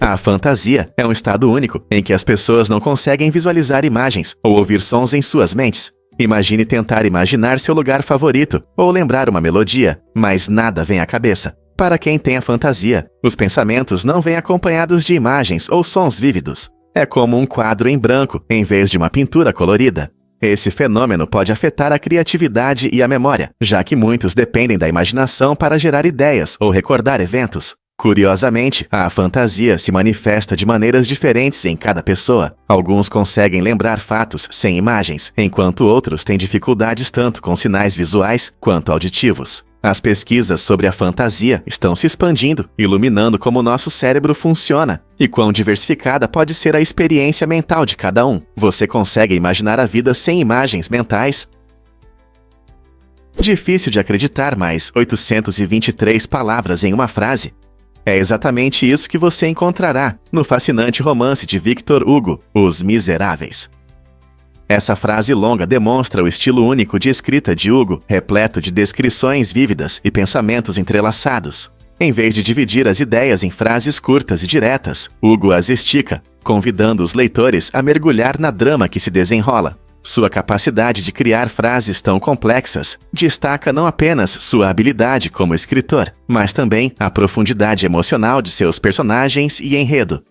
A fantasia é um estado único em que as pessoas não conseguem visualizar imagens ou ouvir sons em suas mentes. Imagine tentar imaginar seu lugar favorito ou lembrar uma melodia, mas nada vem à cabeça. Para quem tem a fantasia, os pensamentos não vêm acompanhados de imagens ou sons vívidos. É como um quadro em branco, em vez de uma pintura colorida. Esse fenômeno pode afetar a criatividade e a memória, já que muitos dependem da imaginação para gerar ideias ou recordar eventos. Curiosamente, a fantasia se manifesta de maneiras diferentes em cada pessoa. Alguns conseguem lembrar fatos sem imagens, enquanto outros têm dificuldades tanto com sinais visuais quanto auditivos. As pesquisas sobre a fantasia estão se expandindo, iluminando como nosso cérebro funciona e quão diversificada pode ser a experiência mental de cada um. Você consegue imaginar a vida sem imagens mentais? Difícil de acreditar, mas 823 palavras em uma frase. É exatamente isso que você encontrará no fascinante romance de Victor Hugo, Os Miseráveis. Essa frase longa demonstra o estilo único de escrita de Hugo, repleto de descrições vívidas e pensamentos entrelaçados. Em vez de dividir as ideias em frases curtas e diretas, Hugo as estica, convidando os leitores a mergulhar na drama que se desenrola. Sua capacidade de criar frases tão complexas destaca não apenas sua habilidade como escritor, mas também a profundidade emocional de seus personagens e enredo.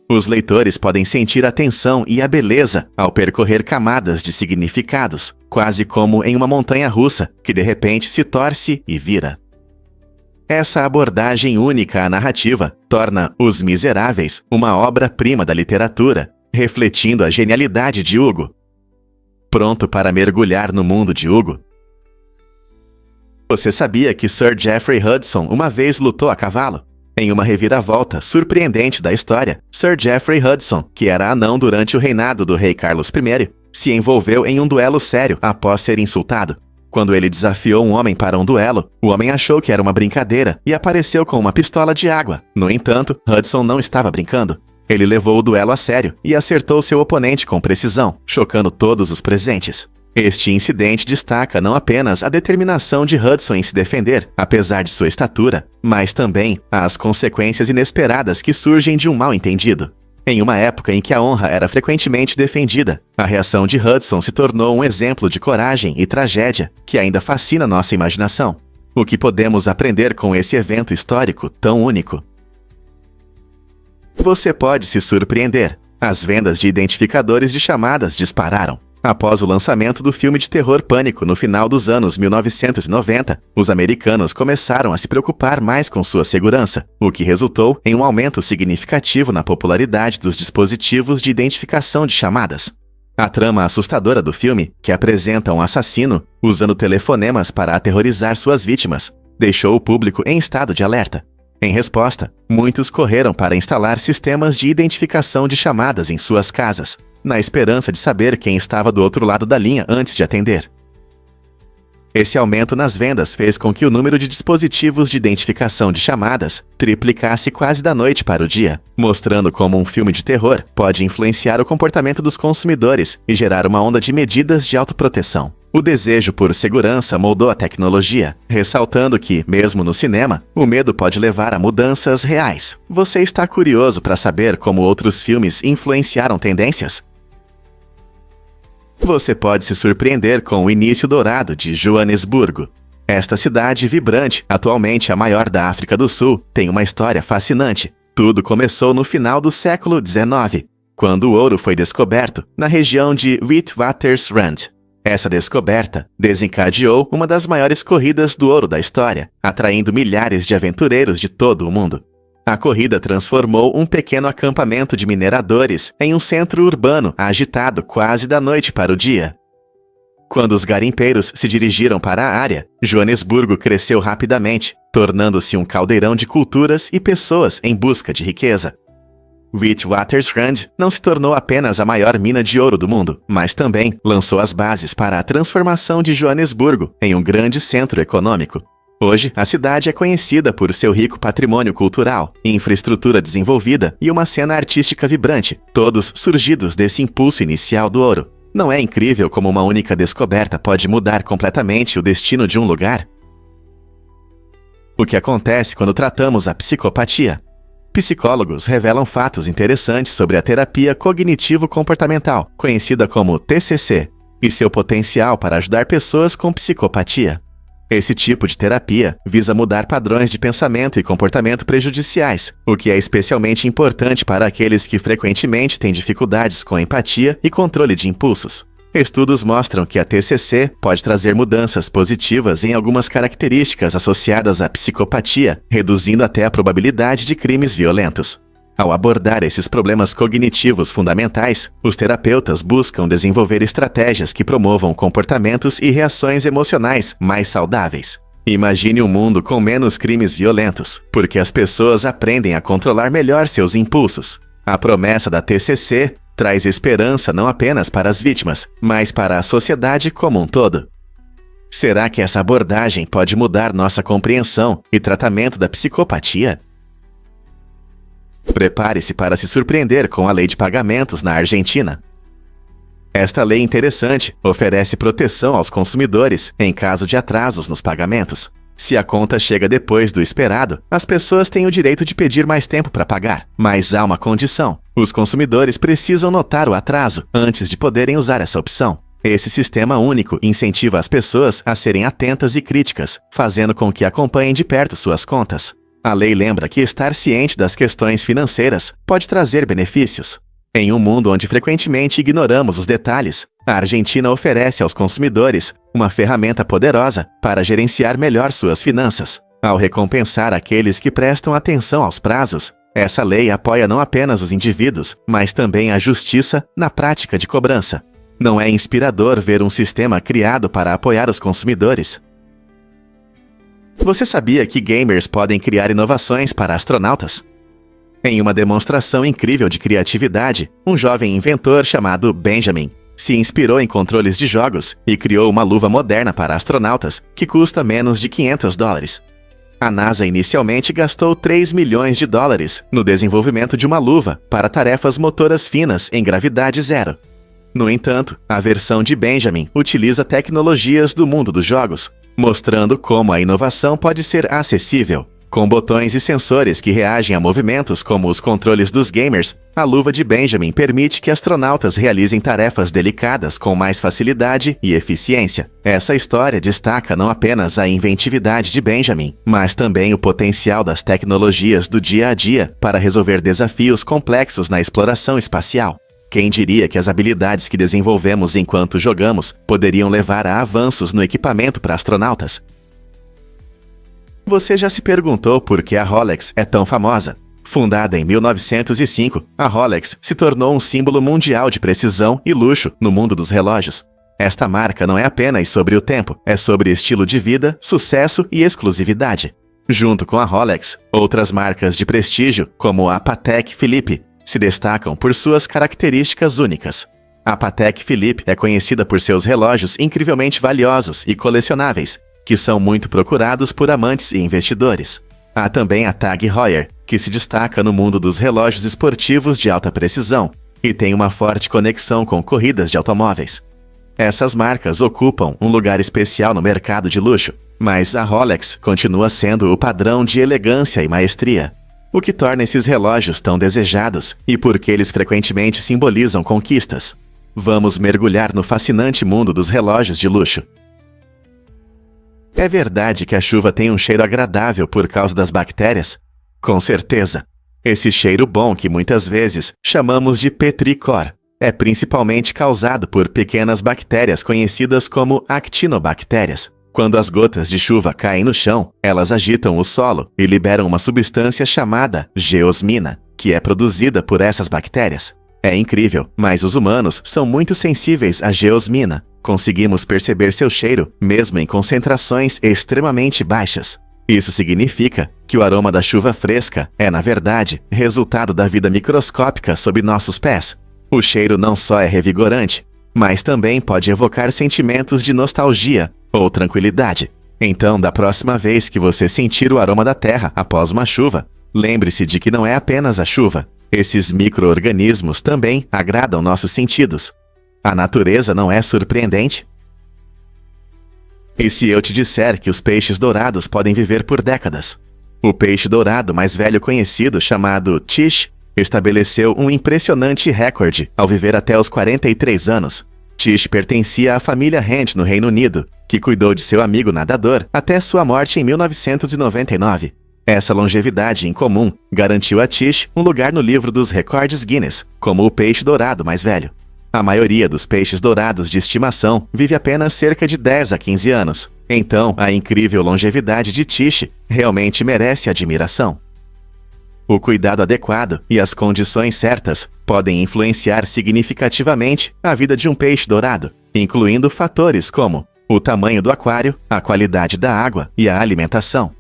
Os leitores podem sentir a tensão e a beleza ao percorrer camadas de significados, quase como em uma montanha-russa que de repente se torce e vira. Essa abordagem única à narrativa torna Os Miseráveis uma obra-prima da literatura, refletindo a genialidade de Hugo. Pronto para mergulhar no mundo de Hugo? Você sabia que Sir Geoffrey Hudson uma vez lutou a cavalo? Em uma reviravolta surpreendente da história, Sir Geoffrey Hudson, que era anão durante o reinado do rei Carlos I, se envolveu em um duelo sério após ser insultado. Quando ele desafiou um homem para um duelo, o homem achou que era uma brincadeira e apareceu com uma pistola de água. No entanto, Hudson não estava brincando. Ele levou o duelo a sério e acertou seu oponente com precisão, chocando todos os presentes. Este incidente destaca não apenas a determinação de Hudson em se defender, apesar de sua estatura, mas também as consequências inesperadas que surgem de um mal-entendido. Em uma época em que a honra era frequentemente defendida, a reação de Hudson se tornou um exemplo de coragem e tragédia que ainda fascina nossa imaginação. O que podemos aprender com esse evento histórico tão único? Você pode se surpreender. As vendas de identificadores de chamadas dispararam. Após o lançamento do filme de terror Pânico no final dos anos 1990, os americanos começaram a se preocupar mais com sua segurança, o que resultou em um aumento significativo na popularidade dos dispositivos de identificação de chamadas. A trama assustadora do filme, que apresenta um assassino usando telefonemas para aterrorizar suas vítimas, deixou o público em estado de alerta. Em resposta, muitos correram para instalar sistemas de identificação de chamadas em suas casas, na esperança de saber quem estava do outro lado da linha antes de atender. Esse aumento nas vendas fez com que o número de dispositivos de identificação de chamadas triplicasse quase da noite para o dia, mostrando como um filme de terror pode influenciar o comportamento dos consumidores e gerar uma onda de medidas de autoproteção. O desejo por segurança moldou a tecnologia, ressaltando que, mesmo no cinema, o medo pode levar a mudanças reais. Você está curioso para saber como outros filmes influenciaram tendências? Você pode se surpreender com o início dourado de Joanesburgo. Esta cidade vibrante, atualmente a maior da África do Sul, tem uma história fascinante. Tudo começou no final do século XIX, quando o ouro foi descoberto na região de Witwatersrand. Essa descoberta desencadeou uma das maiores corridas do ouro da história, atraindo milhares de aventureiros de todo o mundo. A corrida transformou um pequeno acampamento de mineradores em um centro urbano agitado quase da noite para o dia. Quando os garimpeiros se dirigiram para a área, Joanesburgo cresceu rapidamente, tornando-se um caldeirão de culturas e pessoas em busca de riqueza. Witwatersrand não se tornou apenas a maior mina de ouro do mundo, mas também lançou as bases para a transformação de Joanesburgo em um grande centro econômico. Hoje, a cidade é conhecida por seu rico patrimônio cultural, infraestrutura desenvolvida e uma cena artística vibrante, todos surgidos desse impulso inicial do ouro. Não é incrível como uma única descoberta pode mudar completamente o destino de um lugar? O que acontece quando tratamos a psicopatia? Psicólogos revelam fatos interessantes sobre a terapia cognitivo-comportamental, conhecida como TCC, e seu potencial para ajudar pessoas com psicopatia. Esse tipo de terapia visa mudar padrões de pensamento e comportamento prejudiciais, o que é especialmente importante para aqueles que frequentemente têm dificuldades com empatia e controle de impulsos. Estudos mostram que a TCC pode trazer mudanças positivas em algumas características associadas à psicopatia, reduzindo até a probabilidade de crimes violentos. Ao abordar esses problemas cognitivos fundamentais, os terapeutas buscam desenvolver estratégias que promovam comportamentos e reações emocionais mais saudáveis. Imagine um mundo com menos crimes violentos, porque as pessoas aprendem a controlar melhor seus impulsos. A promessa da TCC traz esperança não apenas para as vítimas, mas para a sociedade como um todo. Será que essa abordagem pode mudar nossa compreensão e tratamento da psicopatia? Prepare-se para se surpreender com a lei de pagamentos na Argentina. Esta lei interessante oferece proteção aos consumidores em caso de atrasos nos pagamentos. Se a conta chega depois do esperado, as pessoas têm o direito de pedir mais tempo para pagar, mas há uma condição: os consumidores precisam notar o atraso antes de poderem usar essa opção. Esse sistema único incentiva as pessoas a serem atentas e críticas, fazendo com que acompanhem de perto suas contas. A lei lembra que estar ciente das questões financeiras pode trazer benefícios. Em um mundo onde frequentemente ignoramos os detalhes, a Argentina oferece aos consumidores uma ferramenta poderosa para gerenciar melhor suas finanças. Ao recompensar aqueles que prestam atenção aos prazos, essa lei apoia não apenas os indivíduos, mas também a justiça na prática de cobrança. Não é inspirador ver um sistema criado para apoiar os consumidores? Você sabia que gamers podem criar inovações para astronautas? Em uma demonstração incrível de criatividade, um jovem inventor chamado Benjamin se inspirou em controles de jogos e criou uma luva moderna para astronautas que custa menos de $500. A NASA inicialmente gastou $3 milhões no desenvolvimento de uma luva para tarefas motoras finas em gravidade zero. No entanto, a versão de Benjamin utiliza tecnologias do mundo dos jogos, mostrando como a inovação pode ser acessível. Com botões e sensores que reagem a movimentos como os controles dos gamers, a luva de Benjamin permite que astronautas realizem tarefas delicadas com mais facilidade e eficiência. Essa história destaca não apenas a inventividade de Benjamin, mas também o potencial das tecnologias do dia a dia para resolver desafios complexos na exploração espacial. Quem diria que as habilidades que desenvolvemos enquanto jogamos poderiam levar a avanços no equipamento para astronautas? Você já se perguntou por que a Rolex é tão famosa? Fundada em 1905, a Rolex se tornou um símbolo mundial de precisão e luxo no mundo dos relógios. Esta marca não é apenas sobre o tempo, é sobre estilo de vida, sucesso e exclusividade. Junto com a Rolex, outras marcas de prestígio, como a Patek Philippe, se destacam por suas características únicas. A Patek Philippe é conhecida por seus relógios incrivelmente valiosos e colecionáveis, que são muito procurados por amantes e investidores. Há também a TAG Heuer, que se destaca no mundo dos relógios esportivos de alta precisão e tem uma forte conexão com corridas de automóveis. Essas marcas ocupam um lugar especial no mercado de luxo, mas a Rolex continua sendo o padrão de elegância e maestria. O que torna esses relógios tão desejados e por que eles frequentemente simbolizam conquistas. Vamos mergulhar no fascinante mundo dos relógios de luxo. É verdade que a chuva tem um cheiro agradável por causa das bactérias? Com certeza. Esse cheiro bom que muitas vezes chamamos de petricor é principalmente causado por pequenas bactérias conhecidas como actinobactérias. Quando as gotas de chuva caem no chão, elas agitam o solo e liberam uma substância chamada geosmina, que é produzida por essas bactérias. É incrível, mas os humanos são muito sensíveis à geosmina. Conseguimos perceber seu cheiro, mesmo em concentrações extremamente baixas. Isso significa que o aroma da chuva fresca é, na verdade, resultado da vida microscópica sob nossos pés. O cheiro não só é revigorante, mas também pode evocar sentimentos de nostalgia ou tranquilidade. Então, da próxima vez que você sentir o aroma da terra após uma chuva, lembre-se de que não é apenas a chuva. Esses micro-organismos também agradam nossos sentidos. A natureza não é surpreendente? E se eu te disser que os peixes dourados podem viver por décadas? O peixe dourado mais velho conhecido, chamado Tish, estabeleceu um impressionante recorde ao viver até os 43 anos. Tish pertencia à família Hand no Reino Unido, que cuidou de seu amigo nadador até sua morte em 1999. Essa longevidade incomum garantiu a Tish um lugar no livro dos recordes Guinness, como o peixe dourado mais velho. A maioria dos peixes dourados de estimação vive apenas cerca de 10 a 15 anos. Então, a incrível longevidade de Tish realmente merece admiração. O cuidado adequado e as condições certas podem influenciar significativamente a vida de um peixe dourado, incluindo fatores como o tamanho do aquário, a qualidade da água e a alimentação.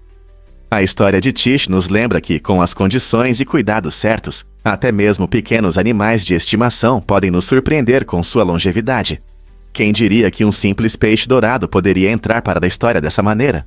A história de Tish nos lembra que, com as condições e cuidados certos, até mesmo pequenos animais de estimação podem nos surpreender com sua longevidade. Quem diria que um simples peixe dourado poderia entrar para a história dessa maneira?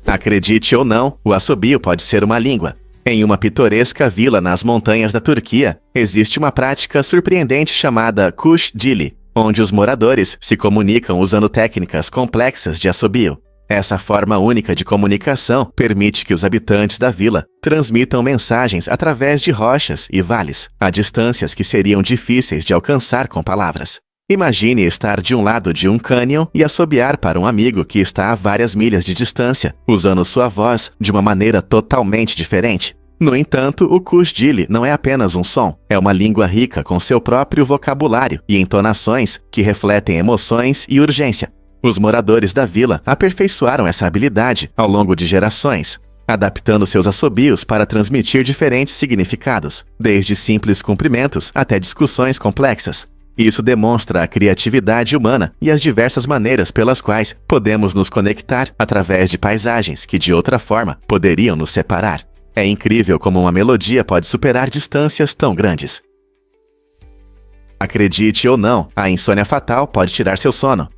Acredite ou não, o assobio pode ser uma língua. Em uma pitoresca vila nas montanhas da Turquia, existe uma prática surpreendente chamada Kuş Dili, onde os moradores se comunicam usando técnicas complexas de assobio. Essa forma única de comunicação permite que os habitantes da vila transmitam mensagens através de rochas e vales, a distâncias que seriam difíceis de alcançar com palavras. Imagine estar de um lado de um cânion e assobiar para um amigo que está a várias milhas de distância, usando sua voz de uma maneira totalmente diferente. No entanto, o Kuş Dili não é apenas um som, é uma língua rica com seu próprio vocabulário e entonações que refletem emoções e urgência. Os moradores da vila aperfeiçoaram essa habilidade ao longo de gerações, adaptando seus assobios para transmitir diferentes significados, desde simples cumprimentos até discussões complexas. Isso demonstra a criatividade humana e as diversas maneiras pelas quais podemos nos conectar através de paisagens que de outra forma poderiam nos separar. É incrível como uma melodia pode superar distâncias tão grandes. Acredite ou não, a insônia fatal pode tirar seu sono.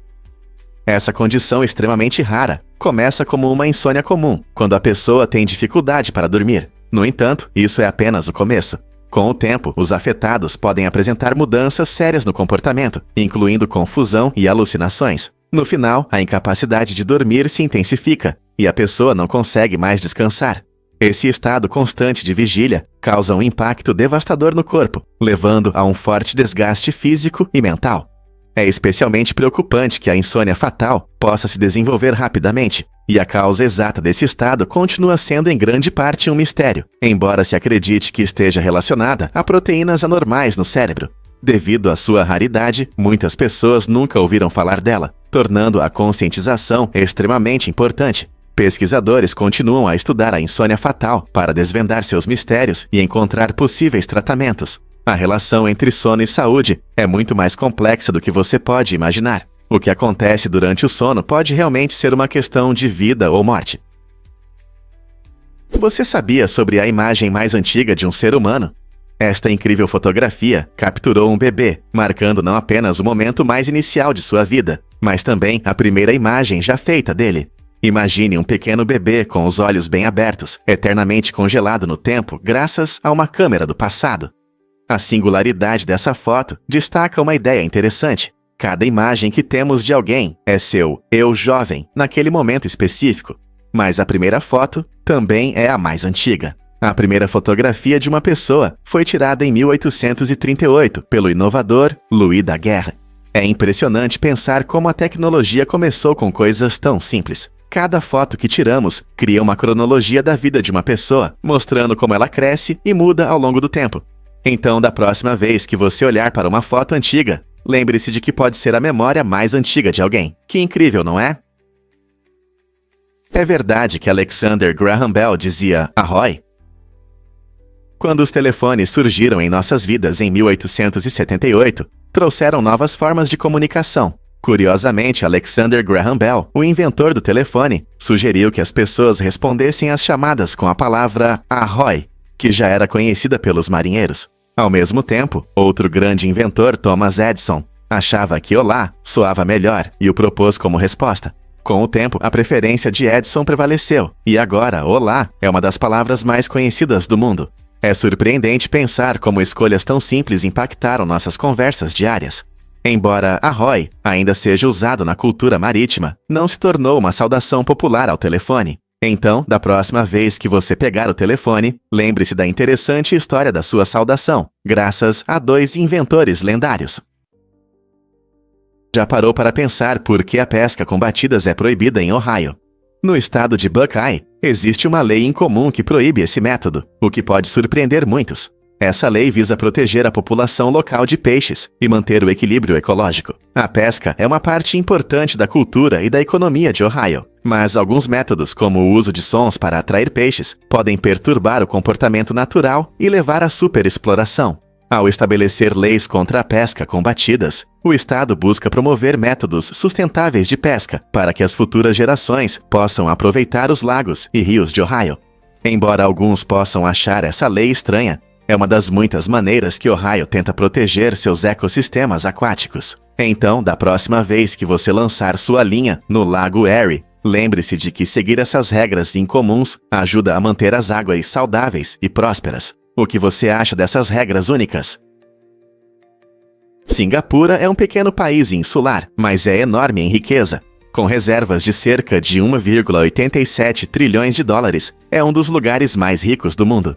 Essa condição extremamente rara começa como uma insônia comum, quando a pessoa tem dificuldade para dormir. No entanto, isso é apenas o começo. Com o tempo, os afetados podem apresentar mudanças sérias no comportamento, incluindo confusão e alucinações. No final, a incapacidade de dormir se intensifica e a pessoa não consegue mais descansar. Esse estado constante de vigília causa um impacto devastador no corpo, levando a um forte desgaste físico e mental. É especialmente preocupante que a insônia fatal possa se desenvolver rapidamente, e a causa exata desse estado continua sendo em grande parte um mistério, embora se acredite que esteja relacionada a proteínas anormais no cérebro. Devido à sua raridade, muitas pessoas nunca ouviram falar dela, tornando a conscientização extremamente importante. Pesquisadores continuam a estudar a insônia fatal para desvendar seus mistérios e encontrar possíveis tratamentos. A relação entre sono e saúde é muito mais complexa do que você pode imaginar. O que acontece durante o sono pode realmente ser uma questão de vida ou morte. Você sabia sobre a imagem mais antiga de um ser humano? Esta incrível fotografia capturou um bebê, marcando não apenas o momento mais inicial de sua vida, mas também a primeira imagem já feita dele. Imagine um pequeno bebê com os olhos bem abertos, eternamente congelado no tempo graças a uma câmera do passado. A singularidade dessa foto destaca uma ideia interessante. Cada imagem que temos de alguém é seu eu jovem, naquele momento específico. Mas a primeira foto também é a mais antiga. A primeira fotografia de uma pessoa foi tirada em 1838 pelo inovador Louis Daguerre. É impressionante pensar como a tecnologia começou com coisas tão simples. Cada foto que tiramos cria uma cronologia da vida de uma pessoa, mostrando como ela cresce e muda ao longo do tempo. Então, da próxima vez que você olhar para uma foto antiga, lembre-se de que pode ser a memória mais antiga de alguém. Que incrível, não é? É verdade que Alexander Graham Bell dizia "Ahoy"? Quando os telefones surgiram em nossas vidas em 1878, trouxeram novas formas de comunicação. Curiosamente, Alexander Graham Bell, o inventor do telefone, sugeriu que as pessoas respondessem às chamadas com a palavra "Ahoy", que já era conhecida pelos marinheiros. Ao mesmo tempo, outro grande inventor, Thomas Edison, achava que "Olá" soava melhor e o propôs como resposta. Com o tempo, a preferência de Edison prevaleceu, e agora "Olá" é uma das palavras mais conhecidas do mundo. É surpreendente pensar como escolhas tão simples impactaram nossas conversas diárias. Embora "Ahoy" ainda seja usado na cultura marítima, não se tornou uma saudação popular ao telefone. Então, da próxima vez que você pegar o telefone, lembre-se da interessante história da sua saudação, graças a dois inventores lendários. Já parou para pensar por que a pesca com batidas é proibida em Ohio? No estado de Buckeye, existe uma lei incomum que proíbe esse método, o que pode surpreender muitos. Essa lei visa proteger a população local de peixes e manter o equilíbrio ecológico. A pesca é uma parte importante da cultura e da economia de Ohio, mas alguns métodos, como o uso de sons para atrair peixes, podem perturbar o comportamento natural e levar à superexploração. Ao estabelecer leis contra a pesca com batidas, o Estado busca promover métodos sustentáveis de pesca para que as futuras gerações possam aproveitar os lagos e rios de Ohio. Embora alguns possam achar essa lei estranha, é uma das muitas maneiras que Ohio tenta proteger seus ecossistemas aquáticos. Então, da próxima vez que você lançar sua linha no Lago Erie, lembre-se de que seguir essas regras incomuns ajuda a manter as águas saudáveis e prósperas. O que você acha dessas regras únicas? Singapura é um pequeno país insular, mas é enorme em riqueza. Com reservas de cerca de 1,87 trilhões de dólares, é um dos lugares mais ricos do mundo.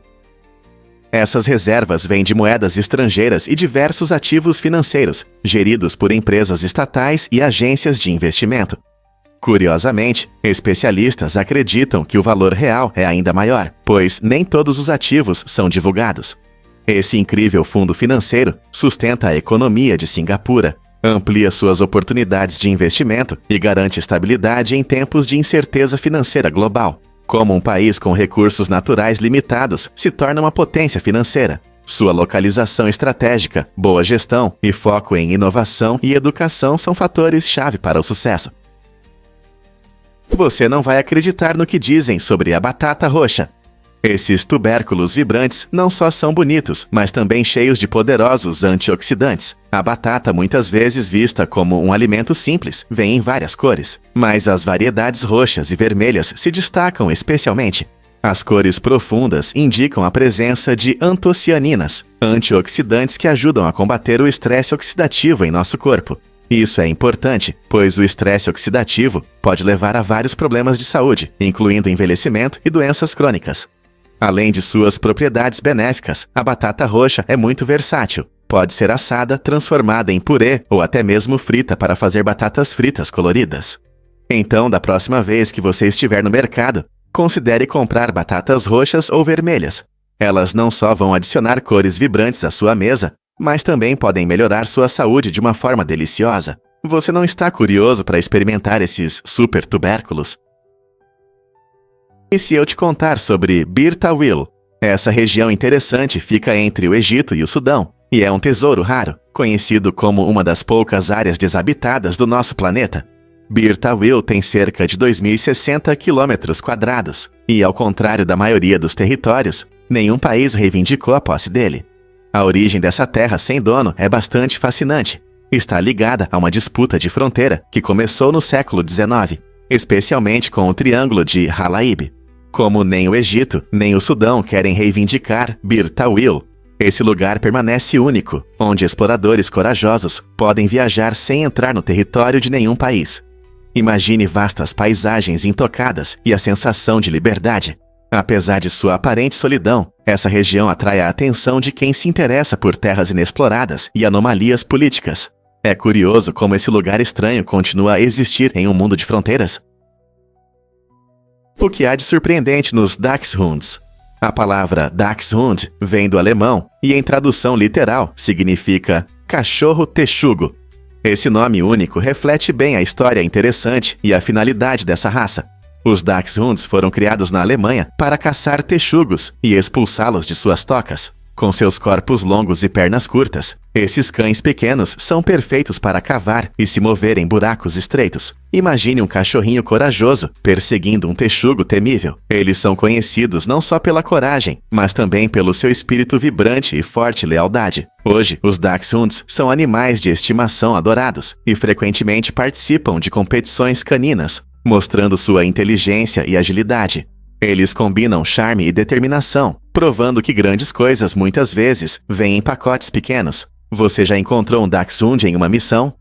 Essas reservas vêm de moedas estrangeiras e diversos ativos financeiros, geridos por empresas estatais e agências de investimento. Curiosamente, especialistas acreditam que o valor real é ainda maior, pois nem todos os ativos são divulgados. Esse incrível fundo financeiro sustenta a economia de Singapura, amplia suas oportunidades de investimento e garante estabilidade em tempos de incerteza financeira global. Como um país com recursos naturais limitados se torna uma potência financeira. Sua localização estratégica, boa gestão e foco em inovação e educação são fatores-chave para o sucesso. Você não vai acreditar no que dizem sobre a batata roxa. Esses tubérculos vibrantes não só são bonitos, mas também cheios de poderosos antioxidantes. A batata, muitas vezes vista como um alimento simples, vem em várias cores, mas as variedades roxas e vermelhas se destacam especialmente. As cores profundas indicam a presença de antocianinas, antioxidantes que ajudam a combater o estresse oxidativo em nosso corpo. Isso é importante, pois o estresse oxidativo pode levar a vários problemas de saúde, incluindo envelhecimento e doenças crônicas. Além de suas propriedades benéficas, a batata roxa é muito versátil. Pode ser assada, transformada em purê ou até mesmo frita para fazer batatas fritas coloridas. Então, da próxima vez que você estiver no mercado, considere comprar batatas roxas ou vermelhas. Elas não só vão adicionar cores vibrantes à sua mesa, mas também podem melhorar sua saúde de uma forma deliciosa. Você não está curioso para experimentar esses super tubérculos? E se eu te contar sobre Bir Tawil? Essa região interessante fica entre o Egito e o Sudão, e é um tesouro raro, conhecido como uma das poucas áreas desabitadas do nosso planeta. Bir Tawil tem cerca de 2.060 km², e ao contrário da maioria dos territórios, nenhum país reivindicou a posse dele. A origem dessa terra sem dono é bastante fascinante. Está ligada a uma disputa de fronteira que começou no século XIX, especialmente com o Triângulo de Halaib. Como nem o Egito, nem o Sudão querem reivindicar Bir Tawil, esse lugar permanece único, onde exploradores corajosos podem viajar sem entrar no território de nenhum país. Imagine vastas paisagens intocadas e a sensação de liberdade. Apesar de sua aparente solidão, essa região atrai a atenção de quem se interessa por terras inexploradas e anomalias políticas. É curioso como esse lugar estranho continua a existir em um mundo de fronteiras. O que há de surpreendente nos Dachshunds? A palavra Dachshund vem do alemão e, em tradução literal, significa cachorro texugo. Esse nome único reflete bem a história interessante e a finalidade dessa raça. Os Dachshunds foram criados na Alemanha para caçar texugos e expulsá-los de suas tocas. Com seus corpos longos e pernas curtas, esses cães pequenos são perfeitos para cavar e se mover em buracos estreitos. Imagine um cachorrinho corajoso perseguindo um texugo temível. Eles são conhecidos não só pela coragem, mas também pelo seu espírito vibrante e forte lealdade. Hoje, os Dachshunds são animais de estimação adorados e frequentemente participam de competições caninas, mostrando sua inteligência e agilidade. Eles combinam charme e determinação, provando que grandes coisas muitas vezes vêm em pacotes pequenos. Você já encontrou um Dachshund em uma missão?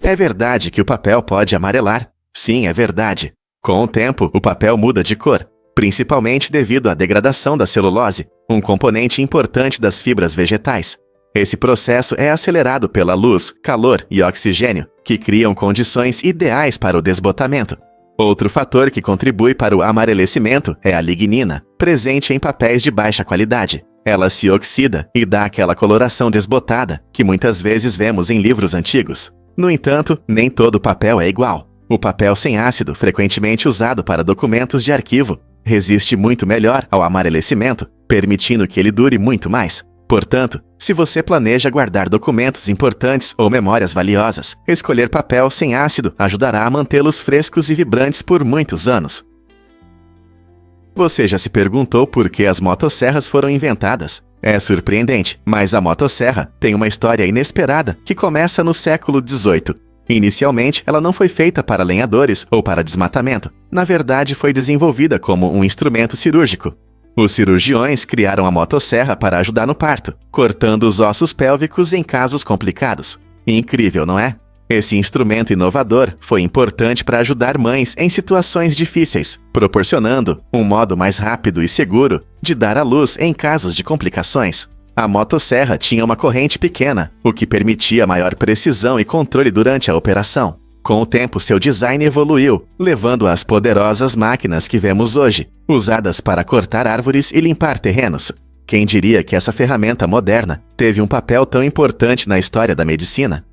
É verdade que o papel pode amarelar? Sim, é verdade. Com o tempo, o papel muda de cor, principalmente devido à degradação da celulose, um componente importante das fibras vegetais. Esse processo é acelerado pela luz, calor e oxigênio, que criam condições ideais para o desbotamento. Outro fator que contribui para o amarelecimento é a lignina, presente em papéis de baixa qualidade. Ela se oxida e dá aquela coloração desbotada que muitas vezes vemos em livros antigos. No entanto, nem todo papel é igual. O papel sem ácido, frequentemente usado para documentos de arquivo, resiste muito melhor ao amarelecimento, permitindo que ele dure muito mais. Portanto, se você planeja guardar documentos importantes ou memórias valiosas, escolher papel sem ácido ajudará a mantê-los frescos e vibrantes por muitos anos. Você já se perguntou por que as motosserras foram inventadas? É surpreendente, mas a motosserra tem uma história inesperada que começa no século XVIII. Inicialmente, ela não foi feita para lenhadores ou para desmatamento. Na verdade, foi desenvolvida como um instrumento cirúrgico. Os cirurgiões criaram a motosserra para ajudar no parto, cortando os ossos pélvicos em casos complicados. Incrível, não é? Esse instrumento inovador foi importante para ajudar mães em situações difíceis, proporcionando um modo mais rápido e seguro de dar à luz em casos de complicações. A motosserra tinha uma corrente pequena, o que permitia maior precisão e controle durante a operação. Com o tempo, seu design evoluiu, levando às poderosas máquinas que vemos hoje, usadas para cortar árvores e limpar terrenos. Quem diria que essa ferramenta moderna teve um papel tão importante na história da medicina?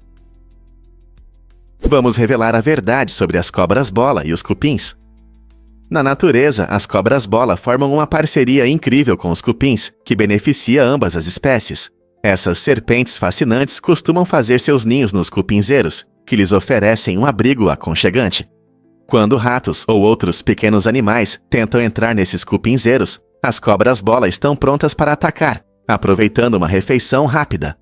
Vamos revelar a verdade sobre as cobras-bola e os cupins. Na natureza, as cobras-bola formam uma parceria incrível com os cupins, que beneficia ambas as espécies. Essas serpentes fascinantes costumam fazer seus ninhos nos cupinzeiros, que lhes oferecem um abrigo aconchegante. Quando ratos ou outros pequenos animais tentam entrar nesses cupinzeiros, as cobras-bola estão prontas para atacar, aproveitando uma refeição rápida.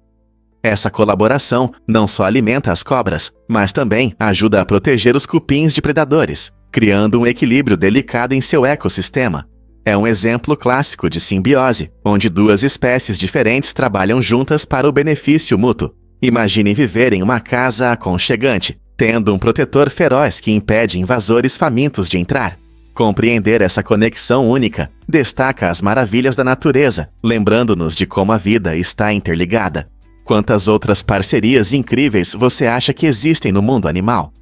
Essa colaboração não só alimenta as cobras, mas também ajuda a proteger os cupins de predadores. criando um equilíbrio delicado em seu ecossistema. É um exemplo clássico de simbiose, onde duas espécies diferentes trabalham juntas para o benefício mútuo. Imagine viver em uma casa aconchegante, tendo um protetor feroz que impede invasores famintos de entrar. Compreender essa conexão única destaca as maravilhas da natureza, lembrando-nos de como a vida está interligada. Quantas outras parcerias incríveis você acha que existem no mundo animal?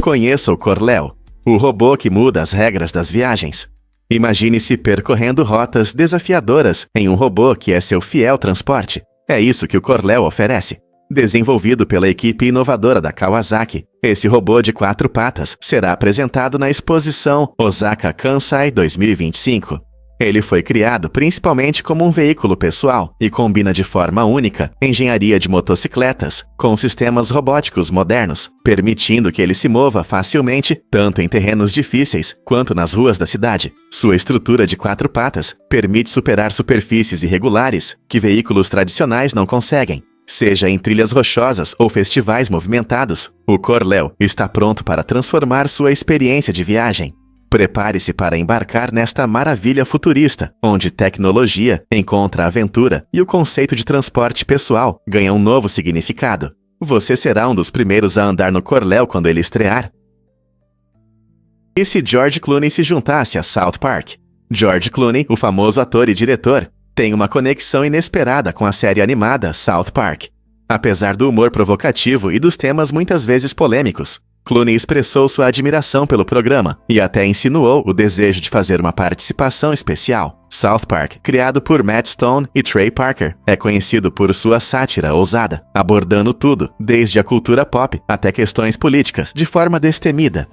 Conheça o Corléo, o robô que muda as regras das viagens. Imagine-se percorrendo rotas desafiadoras em um robô que é seu fiel transporte. É isso que o Corléo oferece. Desenvolvido pela equipe inovadora da Kawasaki, esse robô de 4 patas será apresentado na exposição Osaka Kansai 2025. Ele foi criado principalmente como um veículo pessoal e combina de forma única engenharia de motocicletas com sistemas robóticos modernos, permitindo que ele se mova facilmente tanto em terrenos difíceis quanto nas ruas da cidade. Sua estrutura de 4 patas permite superar superfícies irregulares que veículos tradicionais não conseguem. Seja em trilhas rochosas ou festivais movimentados, o Corléo está pronto para transformar sua experiência de viagem. Prepare-se para embarcar nesta maravilha futurista, onde tecnologia encontra aventura e o conceito de transporte pessoal ganha um novo significado. Você será um dos primeiros a andar no Corléo quando ele estrear? E se George Clooney se juntasse a South Park? George Clooney, o famoso ator e diretor, tem uma conexão inesperada com a série animada South Park. Apesar do humor provocativo e dos temas muitas vezes polêmicos, Clooney expressou sua admiração pelo programa e até insinuou o desejo de fazer uma participação especial. South Park, criado por Matt Stone e Trey Parker, é conhecido por sua sátira ousada, abordando tudo, desde a cultura pop até questões políticas, de forma destemida.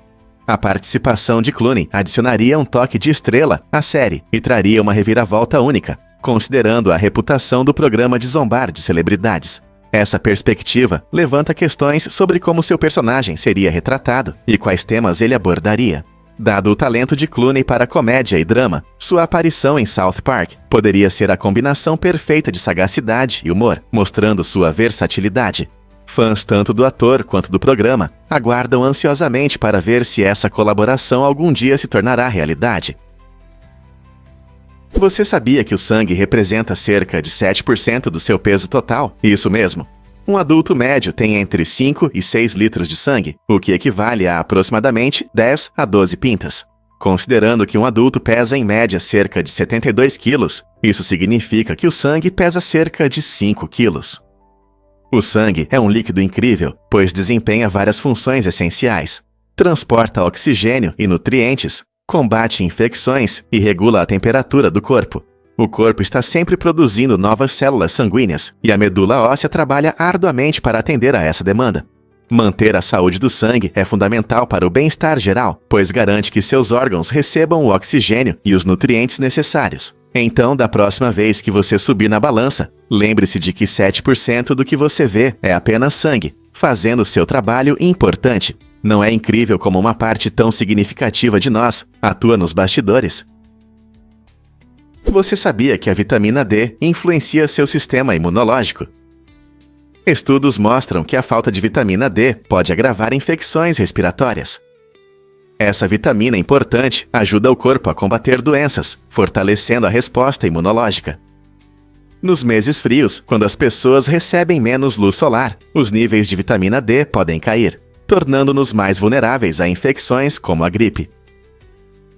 A participação de Clooney adicionaria um toque de estrela à série e traria uma reviravolta única, considerando a reputação do programa de zombar de celebridades. Essa perspectiva levanta questões sobre como seu personagem seria retratado e quais temas ele abordaria. Dado o talento de Clooney para comédia e drama, sua aparição em South Park poderia ser a combinação perfeita de sagacidade e humor, mostrando sua versatilidade. Fãs tanto do ator quanto do programa aguardam ansiosamente para ver se essa colaboração algum dia se tornará realidade. Você sabia que o sangue representa cerca de 7% do seu peso total? Isso mesmo. Um adulto médio tem entre 5 e 6 litros de sangue, o que equivale a aproximadamente 10 a 12 pintas. Considerando que um adulto pesa em média cerca de 72 quilos, isso significa que o sangue pesa cerca de 5 quilos. O sangue é um líquido incrível, pois desempenha várias funções essenciais. Transporta oxigênio e nutrientes, combate infecções e regula a temperatura do corpo. O corpo está sempre produzindo novas células sanguíneas e a medula óssea trabalha arduamente para atender a essa demanda. Manter a saúde do sangue é fundamental para o bem-estar geral, pois garante que seus órgãos recebam o oxigênio e os nutrientes necessários. Então, da próxima vez que você subir na balança, lembre-se de que 7% do que você vê é apenas sangue, fazendo seu trabalho importante. Não é incrível como uma parte tão significativa de nós atua nos bastidores? Você sabia que a vitamina D influencia seu sistema imunológico? Estudos mostram que a falta de vitamina D pode agravar infecções respiratórias. Essa vitamina importante ajuda o corpo a combater doenças, fortalecendo a resposta imunológica. Nos meses frios, quando as pessoas recebem menos luz solar, os níveis de vitamina D podem cair, tornando-nos mais vulneráveis a infecções como a gripe.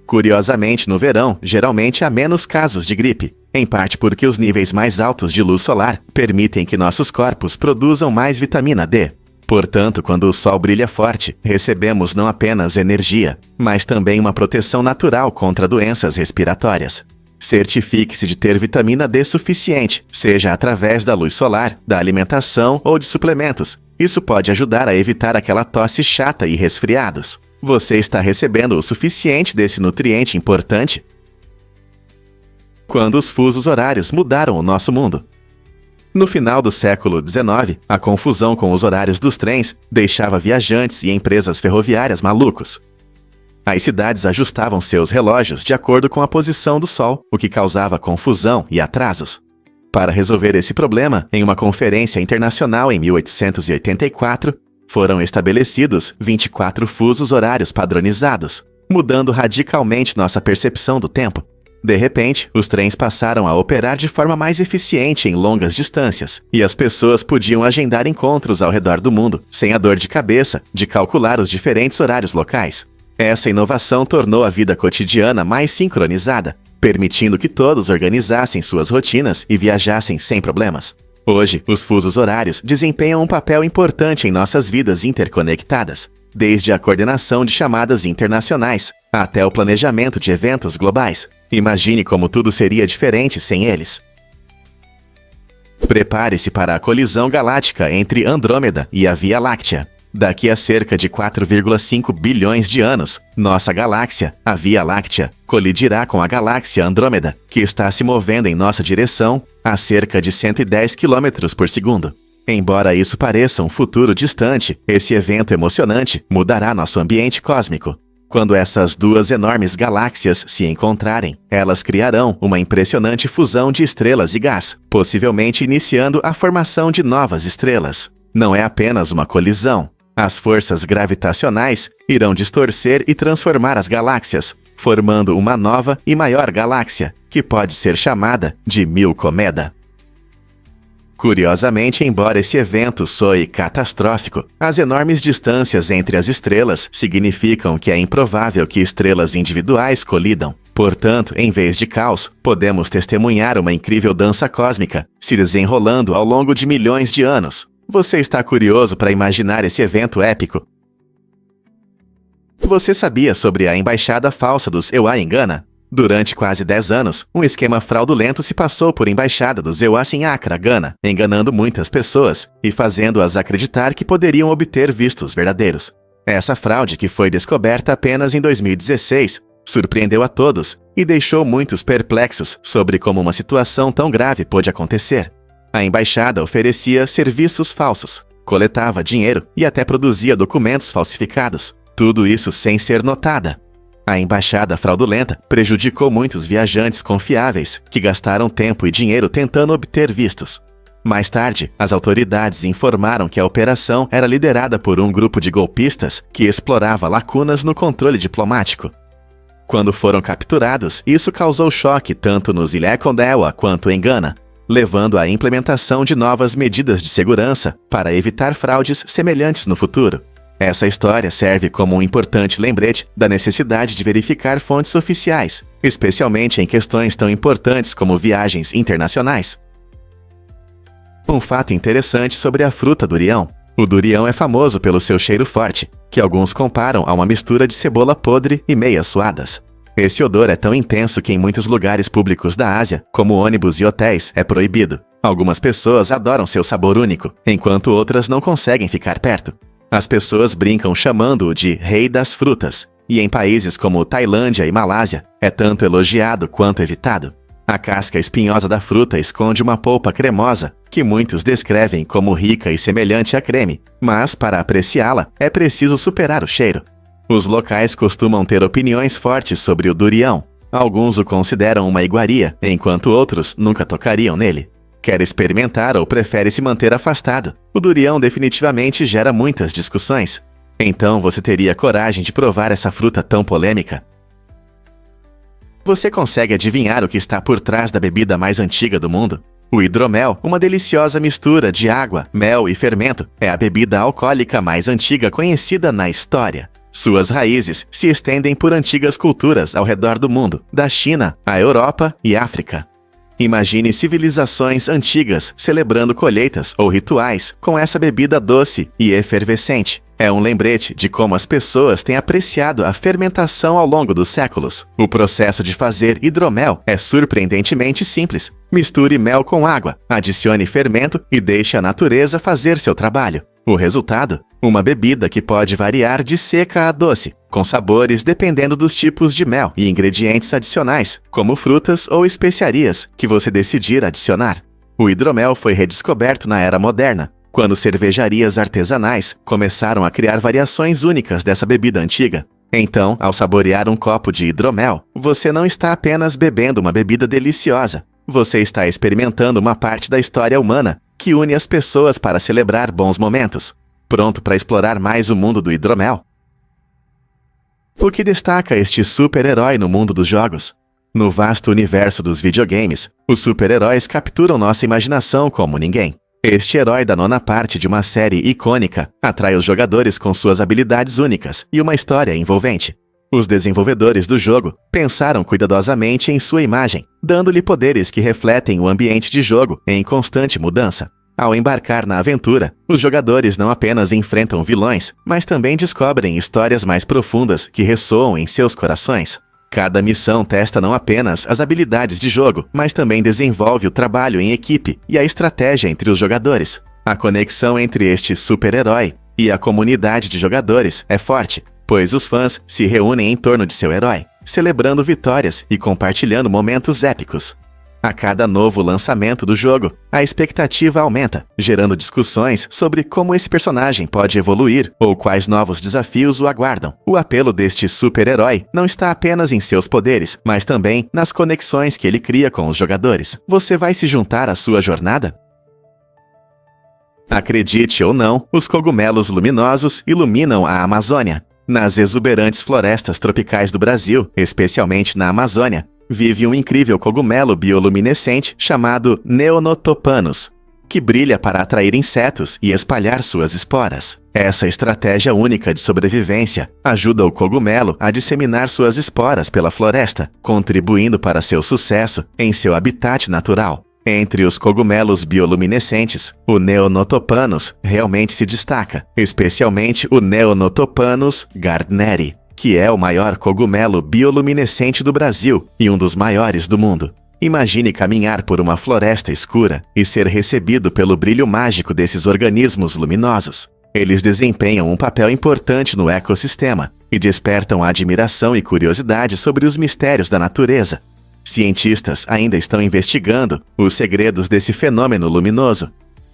Curiosamente, no verão, geralmente há menos casos de gripe, em parte porque os níveis mais altos de luz solar permitem que nossos corpos produzam mais vitamina D. Portanto, quando o sol brilha forte, recebemos não apenas energia, mas também uma proteção natural contra doenças respiratórias. Certifique-se de ter vitamina D suficiente, seja através da luz solar, da alimentação ou de suplementos. Isso pode ajudar a evitar aquela tosse chata e resfriados. Você está recebendo o suficiente desse nutriente importante? Quando os fusos horários mudaram o nosso mundo? No final do século XIX, a confusão com os horários dos trens deixava viajantes e empresas ferroviárias malucos. As cidades ajustavam seus relógios de acordo com a posição do sol, o que causava confusão e atrasos. Para resolver esse problema, em uma conferência internacional em 1884, foram estabelecidos 24 fusos horários padronizados, mudando radicalmente nossa percepção do tempo. De repente, os trens passaram a operar de forma mais eficiente em longas distâncias, e as pessoas podiam agendar encontros ao redor do mundo, sem a dor de cabeça de calcular os diferentes horários locais. Essa inovação tornou a vida cotidiana mais sincronizada, permitindo que todos organizassem suas rotinas e viajassem sem problemas. Hoje, os fusos horários desempenham um papel importante em nossas vidas interconectadas, desde a coordenação de chamadas internacionais até o planejamento de eventos globais. Imagine como tudo seria diferente sem eles. Prepare-se para a colisão galáctica entre Andrômeda e a Via Láctea. Daqui a cerca de 4,5 bilhões de anos, nossa galáxia, a Via Láctea, colidirá com a galáxia Andrômeda, que está se movendo em nossa direção a cerca de 110 km por segundo. Embora isso pareça um futuro distante, esse evento emocionante mudará nosso ambiente cósmico. Quando essas duas enormes galáxias se encontrarem, elas criarão uma impressionante fusão de estrelas e gás, possivelmente iniciando a formação de novas estrelas. Não é apenas uma colisão. As forças gravitacionais irão distorcer e transformar as galáxias, formando uma nova e maior galáxia, que pode ser chamada de Milcomeda. Curiosamente, embora esse evento soe catastrófico, as enormes distâncias entre as estrelas significam que é improvável que estrelas individuais colidam. Portanto, em vez de caos, podemos testemunhar uma incrível dança cósmica se desenrolando ao longo de milhões de anos. Você está curioso para imaginar esse evento épico? Você sabia sobre a embaixada falsa dos Ewa em Gana? Durante quase 10 anos, um esquema fraudulento se passou por embaixada dos Ewas em Accra, Gana, enganando muitas pessoas e fazendo-as acreditar que poderiam obter vistos verdadeiros. Essa fraude, que foi descoberta apenas em 2016, surpreendeu a todos e deixou muitos perplexos sobre como uma situação tão grave pôde acontecer. A embaixada oferecia serviços falsos, coletava dinheiro e até produzia documentos falsificados, tudo isso sem ser notada. A embaixada fraudulenta prejudicou muitos viajantes confiáveis que gastaram tempo e dinheiro tentando obter vistos. Mais tarde, as autoridades informaram que a operação era liderada por um grupo de golpistas que explorava lacunas no controle diplomático. Quando foram capturados, isso causou choque tanto nos Ilha Condewa quanto em Gana, levando à implementação de novas medidas de segurança para evitar fraudes semelhantes no futuro. Essa história serve como um importante lembrete da necessidade de verificar fontes oficiais, especialmente em questões tão importantes como viagens internacionais. Um fato interessante sobre a fruta durião. O durião é famoso pelo seu cheiro forte, que alguns comparam a uma mistura de cebola podre e meias suadas. Esse odor é tão intenso que em muitos lugares públicos da Ásia, como ônibus e hotéis, é proibido. Algumas pessoas adoram seu sabor único, enquanto outras não conseguem ficar perto. As pessoas brincam chamando-o de Rei das Frutas, e em países como Tailândia e Malásia, é tanto elogiado quanto evitado. A casca espinhosa da fruta esconde uma polpa cremosa, que muitos descrevem como rica e semelhante a creme, mas para apreciá-la é preciso superar o cheiro. Os locais costumam ter opiniões fortes sobre o durião. Alguns o consideram uma iguaria, enquanto outros nunca tocariam nele. Quer experimentar ou prefere se manter afastado? O durião definitivamente gera muitas discussões. Então você teria coragem de provar essa fruta tão polêmica? Você consegue adivinhar o que está por trás da bebida mais antiga do mundo? O hidromel, uma deliciosa mistura de água, mel e fermento, é a bebida alcoólica mais antiga conhecida na história. Suas raízes se estendem por antigas culturas ao redor do mundo, da China à Europa e África. Imagine civilizações antigas celebrando colheitas ou rituais com essa bebida doce e efervescente. É um lembrete de como as pessoas têm apreciado a fermentação ao longo dos séculos. O processo de fazer hidromel é surpreendentemente simples. Misture mel com água, adicione fermento e deixe a natureza fazer seu trabalho. O resultado? Uma bebida que pode variar de seca a doce, com sabores dependendo dos tipos de mel e ingredientes adicionais, como frutas ou especiarias, que você decidir adicionar. O hidromel foi redescoberto na Era Moderna, quando cervejarias artesanais começaram a criar variações únicas dessa bebida antiga. Então, ao saborear um copo de hidromel, você não está apenas bebendo uma bebida deliciosa, você está experimentando uma parte da história humana que une as pessoas para celebrar bons momentos. pronto para explorar mais o mundo do hidromel? O que destaca este super-herói no mundo dos jogos? No vasto universo dos videogames, os super-heróis capturam nossa imaginação como ninguém. Este herói da nona parte de uma série icônica atrai os jogadores com suas habilidades únicas e uma história envolvente. Os desenvolvedores do jogo pensaram cuidadosamente em sua imagem, dando-lhe poderes que refletem o ambiente de jogo em constante mudança. Ao embarcar na aventura, os jogadores não apenas enfrentam vilões, mas também descobrem histórias mais profundas que ressoam em seus corações. Cada missão testa não apenas as habilidades de jogo, mas também desenvolve o trabalho em equipe e a estratégia entre os jogadores. A conexão entre este super-herói e a comunidade de jogadores é forte, pois os fãs se reúnem em torno de seu herói, celebrando vitórias e compartilhando momentos épicos. A cada novo lançamento do jogo, a expectativa aumenta, gerando discussões sobre como esse personagem pode evoluir ou quais novos desafios o aguardam. O apelo deste super-herói não está apenas em seus poderes, mas também nas conexões que ele cria com os jogadores. Você vai se juntar à sua jornada? Acredite ou não, os cogumelos luminosos iluminam a Amazônia. Nas exuberantes florestas tropicais do Brasil, especialmente na Amazônia, vive um incrível cogumelo bioluminescente chamado Neonotopanus, que brilha para atrair insetos e espalhar suas esporas. Essa estratégia única de sobrevivência ajuda o cogumelo a disseminar suas esporas pela floresta, contribuindo para seu sucesso em seu habitat natural. Entre os cogumelos bioluminescentes, o Neonotopanus realmente se destaca, especialmente o Neonotopanus gardneri, que é o maior cogumelo bioluminescente do Brasil e um dos maiores do mundo. Imagine caminhar por uma floresta escura e ser recebido pelo brilho mágico desses organismos luminosos. Eles desempenham um papel importante no ecossistema e despertam a admiração e curiosidade sobre os mistérios da natureza. Cientistas ainda estão investigando os segredos desse fenômeno luminoso.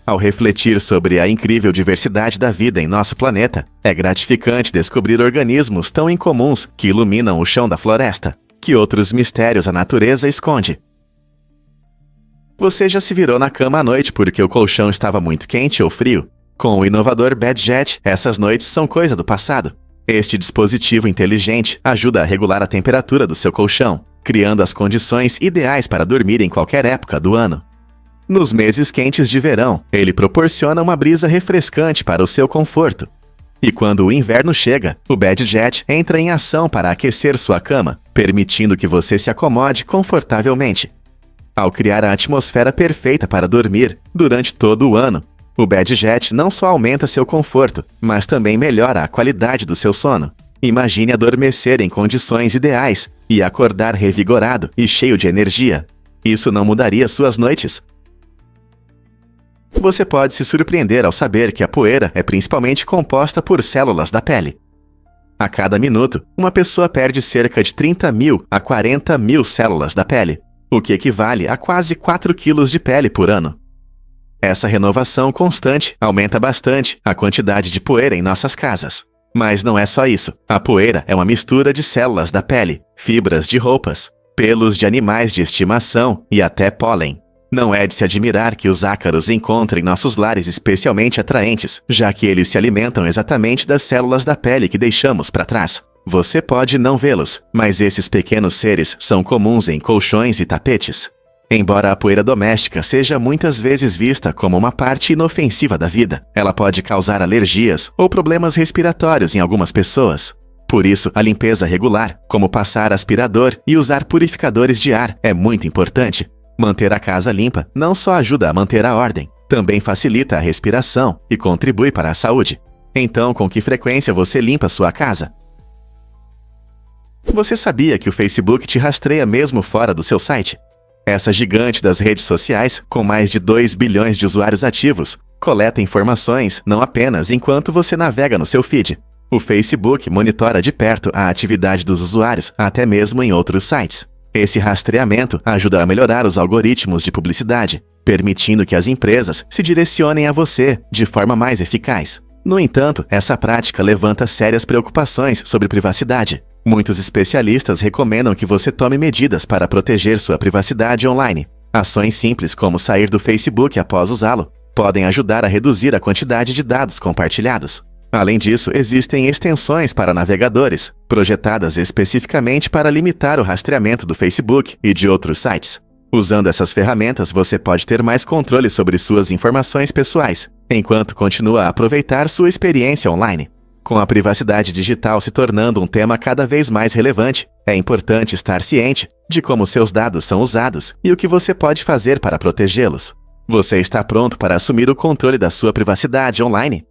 Ao refletir sobre a incrível diversidade da vida em nosso planeta, é gratificante descobrir organismos tão incomuns que iluminam o chão da floresta. Que outros mistérios a natureza esconde? Você já se virou na cama à noite porque o colchão estava muito quente ou frio? Com o inovador BedJet, essas noites são coisa do passado. Este dispositivo inteligente ajuda a regular a temperatura do seu colchão, criando as condições ideais para dormir em qualquer época do ano. Nos meses quentes de verão, ele proporciona uma brisa refrescante para o seu conforto. E quando o inverno chega, o BedJet entra em ação para aquecer sua cama, permitindo que você se acomode confortavelmente. Ao criar a atmosfera perfeita para dormir durante todo o ano, o BedJet não só aumenta seu conforto, mas também melhora a qualidade do seu sono. Imagine adormecer em condições ideais e acordar revigorado e cheio de energia. Isso não mudaria suas noites? Você pode se surpreender ao saber que a poeira é principalmente composta por células da pele. A cada minuto, uma pessoa perde cerca de 30.000 a 40.000 células da pele, o que equivale a quase 4 quilos de pele por ano. Essa renovação constante aumenta bastante a quantidade de poeira em nossas casas. Mas não é só isso. A poeira é uma mistura de células da pele, fibras de roupas, pelos de animais de estimação e até pólen. Não é de se admirar que os ácaros encontrem nossos lares especialmente atraentes, já que eles se alimentam exatamente das células da pele que deixamos para trás. Você pode não vê-los, mas esses pequenos seres são comuns em colchões e tapetes. Embora a poeira doméstica seja muitas vezes vista como uma parte inofensiva da vida, ela pode causar alergias ou problemas respiratórios em algumas pessoas. Por isso, a limpeza regular, como passar aspirador e usar purificadores de ar, é muito importante. Manter a casa limpa não só ajuda a manter a ordem, também facilita a respiração e contribui para a saúde. Então, com que frequência você limpa sua casa? Você sabia que o Facebook te rastreia mesmo fora do seu site? Essa gigante das redes sociais, com mais de 2 bilhões de usuários ativos, coleta informações não apenas enquanto você navega no seu feed. O Facebook monitora de perto a atividade dos usuários, até mesmo em outros sites. Esse rastreamento ajuda a melhorar os algoritmos de publicidade, permitindo que as empresas se direcionem a você de forma mais eficaz. No entanto, essa prática levanta sérias preocupações sobre privacidade. Muitos especialistas recomendam que você tome medidas para proteger sua privacidade online. Ações simples como sair do Facebook após usá-lo, podem ajudar a reduzir a quantidade de dados compartilhados. Além disso, existem extensões para navegadores, projetadas especificamente para limitar o rastreamento do Facebook e de outros sites. Usando essas ferramentas, você pode ter mais controle sobre suas informações pessoais, enquanto continua a aproveitar sua experiência online. Com a privacidade digital se tornando um tema cada vez mais relevante, é importante estar ciente de como seus dados são usados e o que você pode fazer para protegê-los. Você está pronto para assumir o controle da sua privacidade online?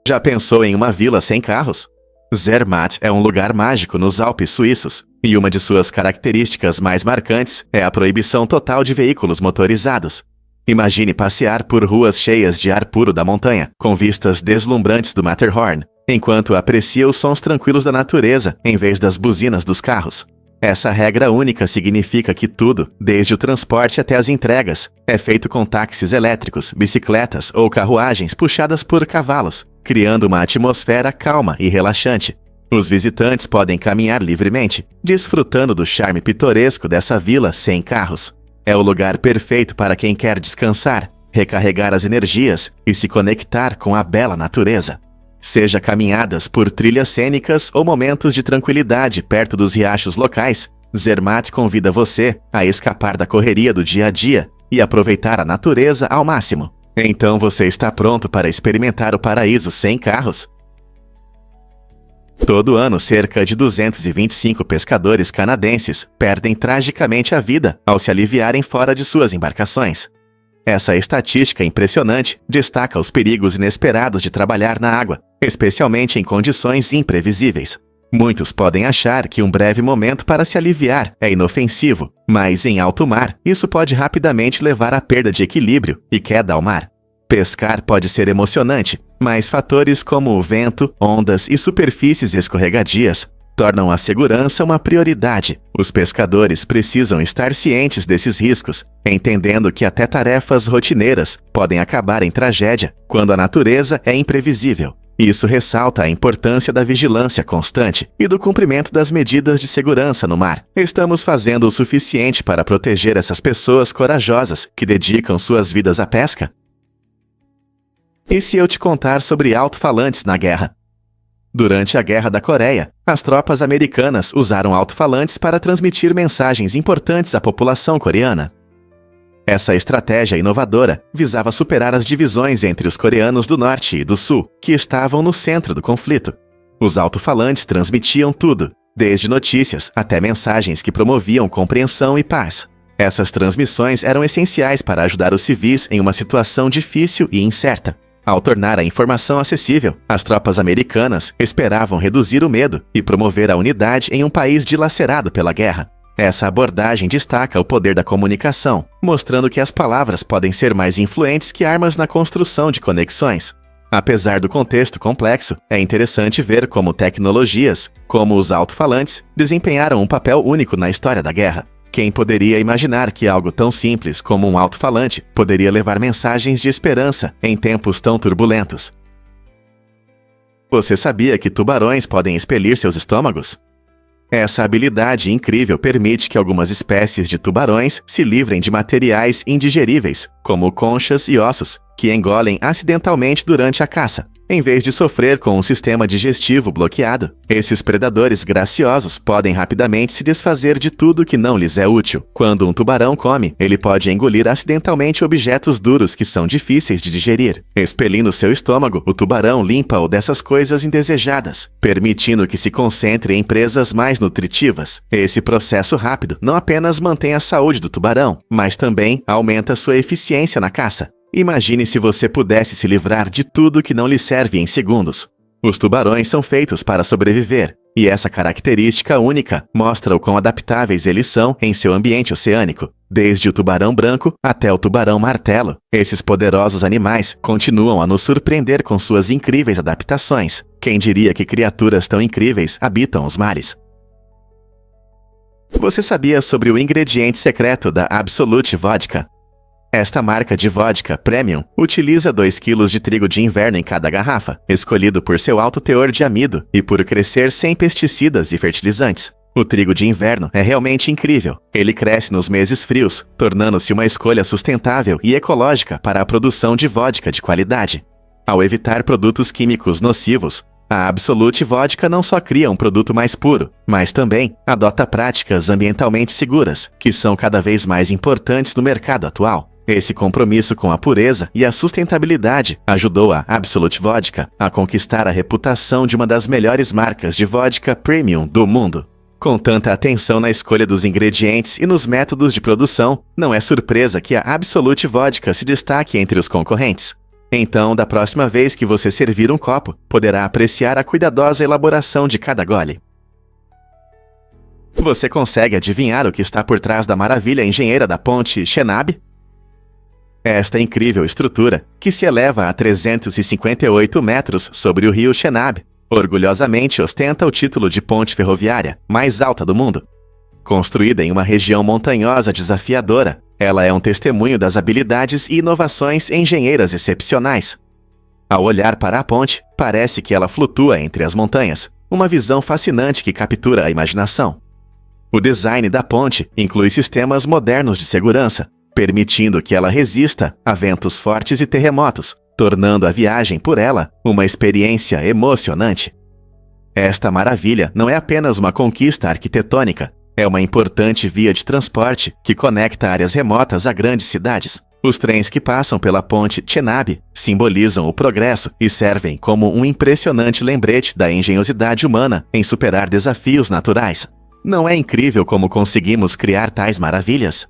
Já pensou em uma vila sem carros? Zermatt é um lugar mágico nos Alpes suíços, e uma de suas características mais marcantes é a proibição total de veículos motorizados. Imagine passear por ruas cheias de ar puro da montanha, com vistas deslumbrantes do Matterhorn, enquanto aprecia os sons tranquilos da natureza em vez das buzinas dos carros. Essa regra única significa que tudo, desde o transporte até as entregas, é feito com táxis elétricos, bicicletas ou carruagens puxadas por cavalos, criando uma atmosfera calma e relaxante. Os visitantes podem caminhar livremente, desfrutando do charme pitoresco dessa vila sem carros. É o lugar perfeito para quem quer descansar, recarregar as energias e se conectar com a bela natureza. Seja caminhadas por trilhas cênicas ou momentos de tranquilidade perto dos riachos locais, Zermatt convida você a escapar da correria do dia a dia e aproveitar a natureza ao máximo. Então você está pronto para experimentar o paraíso sem carros? Todo ano, cerca de 225 pescadores canadenses perdem tragicamente a vida ao se aliviarem fora de suas embarcações. Essa estatística impressionante destaca os perigos inesperados de trabalhar na água, especialmente em condições imprevisíveis. Muitos podem achar que um breve momento para se aliviar é inofensivo, mas em alto mar, isso pode rapidamente levar à perda de equilíbrio e queda ao mar. Pescar pode ser emocionante, mas fatores como o vento, ondas e superfícies escorregadias tornam a segurança uma prioridade. Os pescadores precisam estar cientes desses riscos, entendendo que até tarefas rotineiras podem acabar em tragédia quando a natureza é imprevisível. Isso ressalta a importância da vigilância constante e do cumprimento das medidas de segurança no mar. Estamos fazendo o suficiente para proteger essas pessoas corajosas que dedicam suas vidas à pesca? E se eu te contar sobre alto-falantes na guerra? Durante a Guerra da Coreia, as tropas americanas usaram alto-falantes para transmitir mensagens importantes à população coreana. Essa estratégia inovadora visava superar as divisões entre os coreanos do Norte e do Sul, que estavam no centro do conflito. Os alto-falantes transmitiam tudo, desde notícias até mensagens que promoviam compreensão e paz. Essas transmissões eram essenciais para ajudar os civis em uma situação difícil e incerta. Ao tornar a informação acessível, as tropas americanas esperavam reduzir o medo e promover a unidade em um país dilacerado pela guerra. Essa abordagem destaca o poder da comunicação, mostrando que as palavras podem ser mais influentes que armas na construção de conexões. Apesar do contexto complexo, é interessante ver como tecnologias, como os alto-falantes, desempenharam um papel único na história da guerra. Quem poderia imaginar que algo tão simples como um alto-falante poderia levar mensagens de esperança em tempos tão turbulentos? Você sabia que tubarões podem expelir seus estômagos? Essa habilidade incrível permite que algumas espécies de tubarões se livrem de materiais indigeríveis, como conchas e ossos, que engolem acidentalmente durante a caça. Em vez de sofrer com um sistema digestivo bloqueado, esses predadores graciosos podem rapidamente se desfazer de tudo que não lhes é útil. Quando um tubarão come, ele pode engolir acidentalmente objetos duros que são difíceis de digerir. Expelindo seu estômago, o tubarão limpa-o dessas coisas indesejadas, permitindo que se concentre em presas mais nutritivas. Esse processo rápido não apenas mantém a saúde do tubarão, mas também aumenta sua eficiência na caça. Imagine se você pudesse se livrar de tudo que não lhe serve em segundos. Os tubarões são feitos para sobreviver, e essa característica única mostra o quão adaptáveis eles são em seu ambiente oceânico. Desde o tubarão branco até o tubarão martelo, esses poderosos animais continuam a nos surpreender com suas incríveis adaptações. Quem diria que criaturas tão incríveis habitam os mares? Você sabia sobre o ingrediente secreto da Absolute Vodka? Esta marca de vodka premium utiliza 2 kg de trigo de inverno em cada garrafa, escolhido por seu alto teor de amido e por crescer sem pesticidas e fertilizantes. O trigo de inverno é realmente incrível. Ele cresce nos meses frios, tornando-se uma escolha sustentável e ecológica para a produção de vodka de qualidade. Ao evitar produtos químicos nocivos, a Absolut Vodka não só cria um produto mais puro, mas também adota práticas ambientalmente seguras, que são cada vez mais importantes no mercado atual. Esse compromisso com a pureza e a sustentabilidade ajudou a Absolut Vodka a conquistar a reputação de uma das melhores marcas de vodka premium do mundo. Com tanta atenção na escolha dos ingredientes e nos métodos de produção, não é surpresa que a Absolut Vodka se destaque entre os concorrentes. Então, da próxima vez que você servir um copo, poderá apreciar a cuidadosa elaboração de cada gole. Você consegue adivinhar o que está por trás da maravilha engenheira da ponte Chenab? Esta incrível estrutura, que se eleva a 358 metros sobre o rio Chenab, orgulhosamente ostenta o título de ponte ferroviária mais alta do mundo. Construída em uma região montanhosa desafiadora, ela é um testemunho das habilidades e inovações engenheiras excepcionais. Ao olhar para a ponte, parece que ela flutua entre as montanhas, uma visão fascinante que captura a imaginação. O design da ponte inclui sistemas modernos de segurança, permitindo que ela resista a ventos fortes e terremotos, tornando a viagem por ela uma experiência emocionante. Esta maravilha não é apenas uma conquista arquitetônica, é uma importante via de transporte que conecta áreas remotas a grandes cidades. Os trens que passam pela ponte Chenab simbolizam o progresso e servem como um impressionante lembrete da engenhosidade humana em superar desafios naturais. Não é incrível como conseguimos criar tais maravilhas?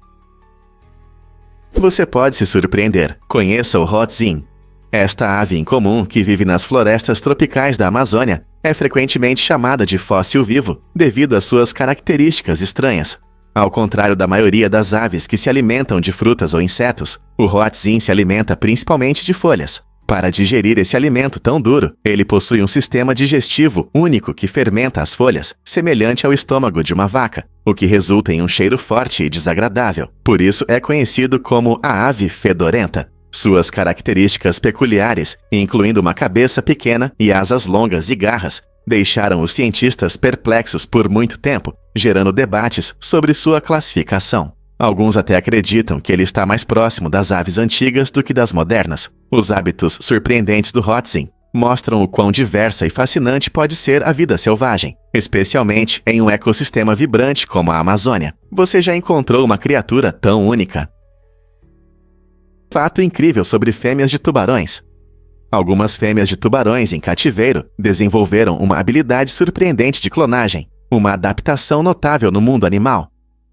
Você pode se surpreender. Conheça o Hoatzin. Esta ave incomum, que vive nas florestas tropicais da Amazônia, é frequentemente chamada de fóssil vivo, devido às suas características estranhas. Ao contrário da maioria das aves que se alimentam de frutas ou insetos, o Hoatzin se alimenta principalmente de folhas. Para digerir esse alimento tão duro, ele possui um sistema digestivo único que fermenta as folhas, semelhante ao estômago de uma vaca, o que resulta em um cheiro forte e desagradável. Por isso é conhecido como a ave fedorenta. Suas características peculiares, incluindo uma cabeça pequena e asas longas e garras, deixaram os cientistas perplexos por muito tempo, gerando debates sobre sua classificação. Alguns até acreditam que ele está mais próximo das aves antigas do que das modernas. Os hábitos surpreendentes do Hoatzin mostram o quão diversa e fascinante pode ser a vida selvagem, especialmente em um ecossistema vibrante como a Amazônia. Você já encontrou uma criatura tão única? Fato incrível sobre fêmeas de tubarões. Algumas fêmeas de tubarões em cativeiro desenvolveram uma habilidade surpreendente de clonagem, uma adaptação notável no mundo animal.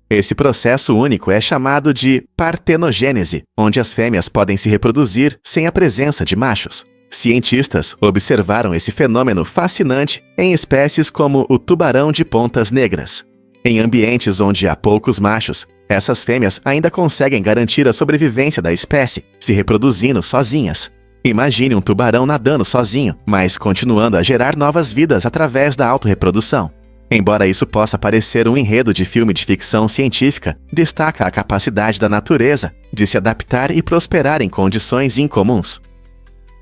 Esse processo único é chamado de partenogênese, onde as fêmeas podem se reproduzir sem a presença de machos. Cientistas observaram esse fenômeno fascinante em espécies como o tubarão de pontas negras. Em ambientes onde há poucos machos, essas fêmeas ainda conseguem garantir a sobrevivência da espécie, se reproduzindo sozinhas. Imagine um tubarão nadando sozinho, mas continuando a gerar novas vidas através da autorreprodução. Embora isso possa parecer um enredo de filme de ficção científica, destaca a capacidade da natureza de se adaptar e prosperar em condições incomuns.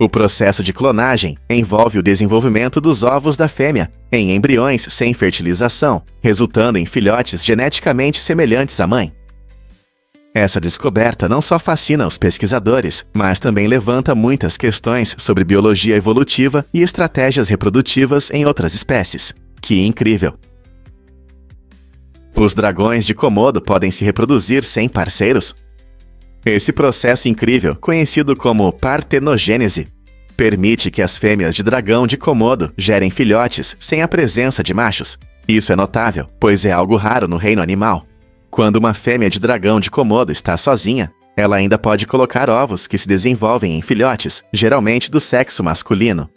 O processo de clonagem envolve o desenvolvimento dos ovos da fêmea em embriões sem fertilização, resultando em filhotes geneticamente semelhantes à mãe. Essa descoberta não só fascina os pesquisadores, mas também levanta muitas questões sobre biologia evolutiva e estratégias reprodutivas em outras espécies. Que incrível! Os dragões de Komodo podem se reproduzir sem parceiros? Esse processo incrível, conhecido como partenogênese, permite que as fêmeas de dragão de Komodo gerem filhotes sem a presença de machos. Isso é notável, pois é algo raro no reino animal. Quando uma fêmea de dragão de Komodo está sozinha, ela ainda pode colocar ovos que se desenvolvem em filhotes, geralmente do sexo masculino.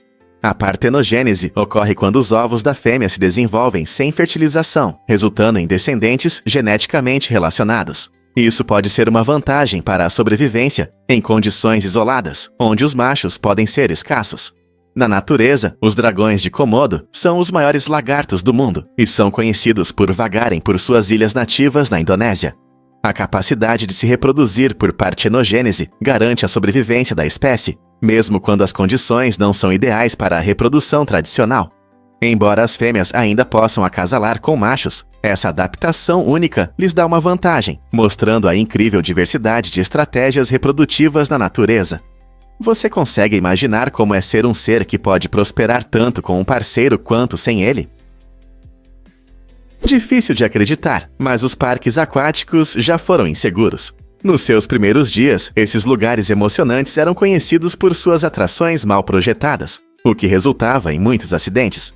A partenogênese ocorre quando os ovos da fêmea se desenvolvem sem fertilização, resultando em descendentes geneticamente relacionados. Isso pode ser uma vantagem para a sobrevivência em condições isoladas, onde os machos podem ser escassos. Na natureza, os dragões de Komodo são os maiores lagartos do mundo e são conhecidos por vagarem por suas ilhas nativas na Indonésia. A capacidade de se reproduzir por partenogênese garante a sobrevivência da espécie, mesmo quando as condições não são ideais para a reprodução tradicional. Embora as fêmeas ainda possam acasalar com machos, essa adaptação única lhes dá uma vantagem, mostrando a incrível diversidade de estratégias reprodutivas na natureza. Você consegue imaginar como é ser um ser que pode prosperar tanto com um parceiro quanto sem ele? Difícil de acreditar, mas os parques aquáticos já foram inseguros. Nos seus primeiros dias, esses lugares emocionantes eram conhecidos por suas atrações mal projetadas, o que resultava em muitos acidentes.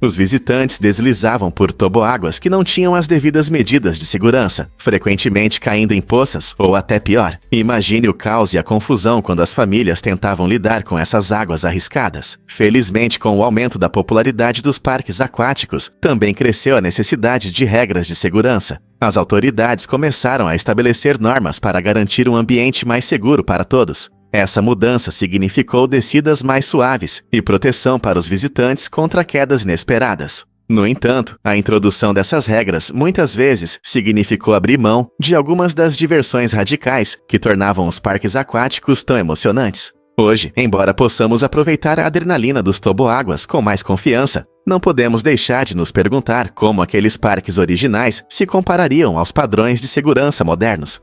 Os visitantes deslizavam por toboáguas que não tinham as devidas medidas de segurança, frequentemente caindo em poças ou até pior. Imagine o caos e a confusão quando as famílias tentavam lidar com essas águas arriscadas. Felizmente, com o aumento da popularidade dos parques aquáticos, também cresceu a necessidade de regras de segurança. As autoridades começaram a estabelecer normas para garantir um ambiente mais seguro para todos. Essa mudança significou descidas mais suaves e proteção para os visitantes contra quedas inesperadas. No entanto, a introdução dessas regras muitas vezes significou abrir mão de algumas das diversões radicais que tornavam os parques aquáticos tão emocionantes. Hoje, embora possamos aproveitar a adrenalina dos toboáguas com mais confiança, não podemos deixar de nos perguntar como aqueles parques originais se comparariam aos padrões de segurança modernos.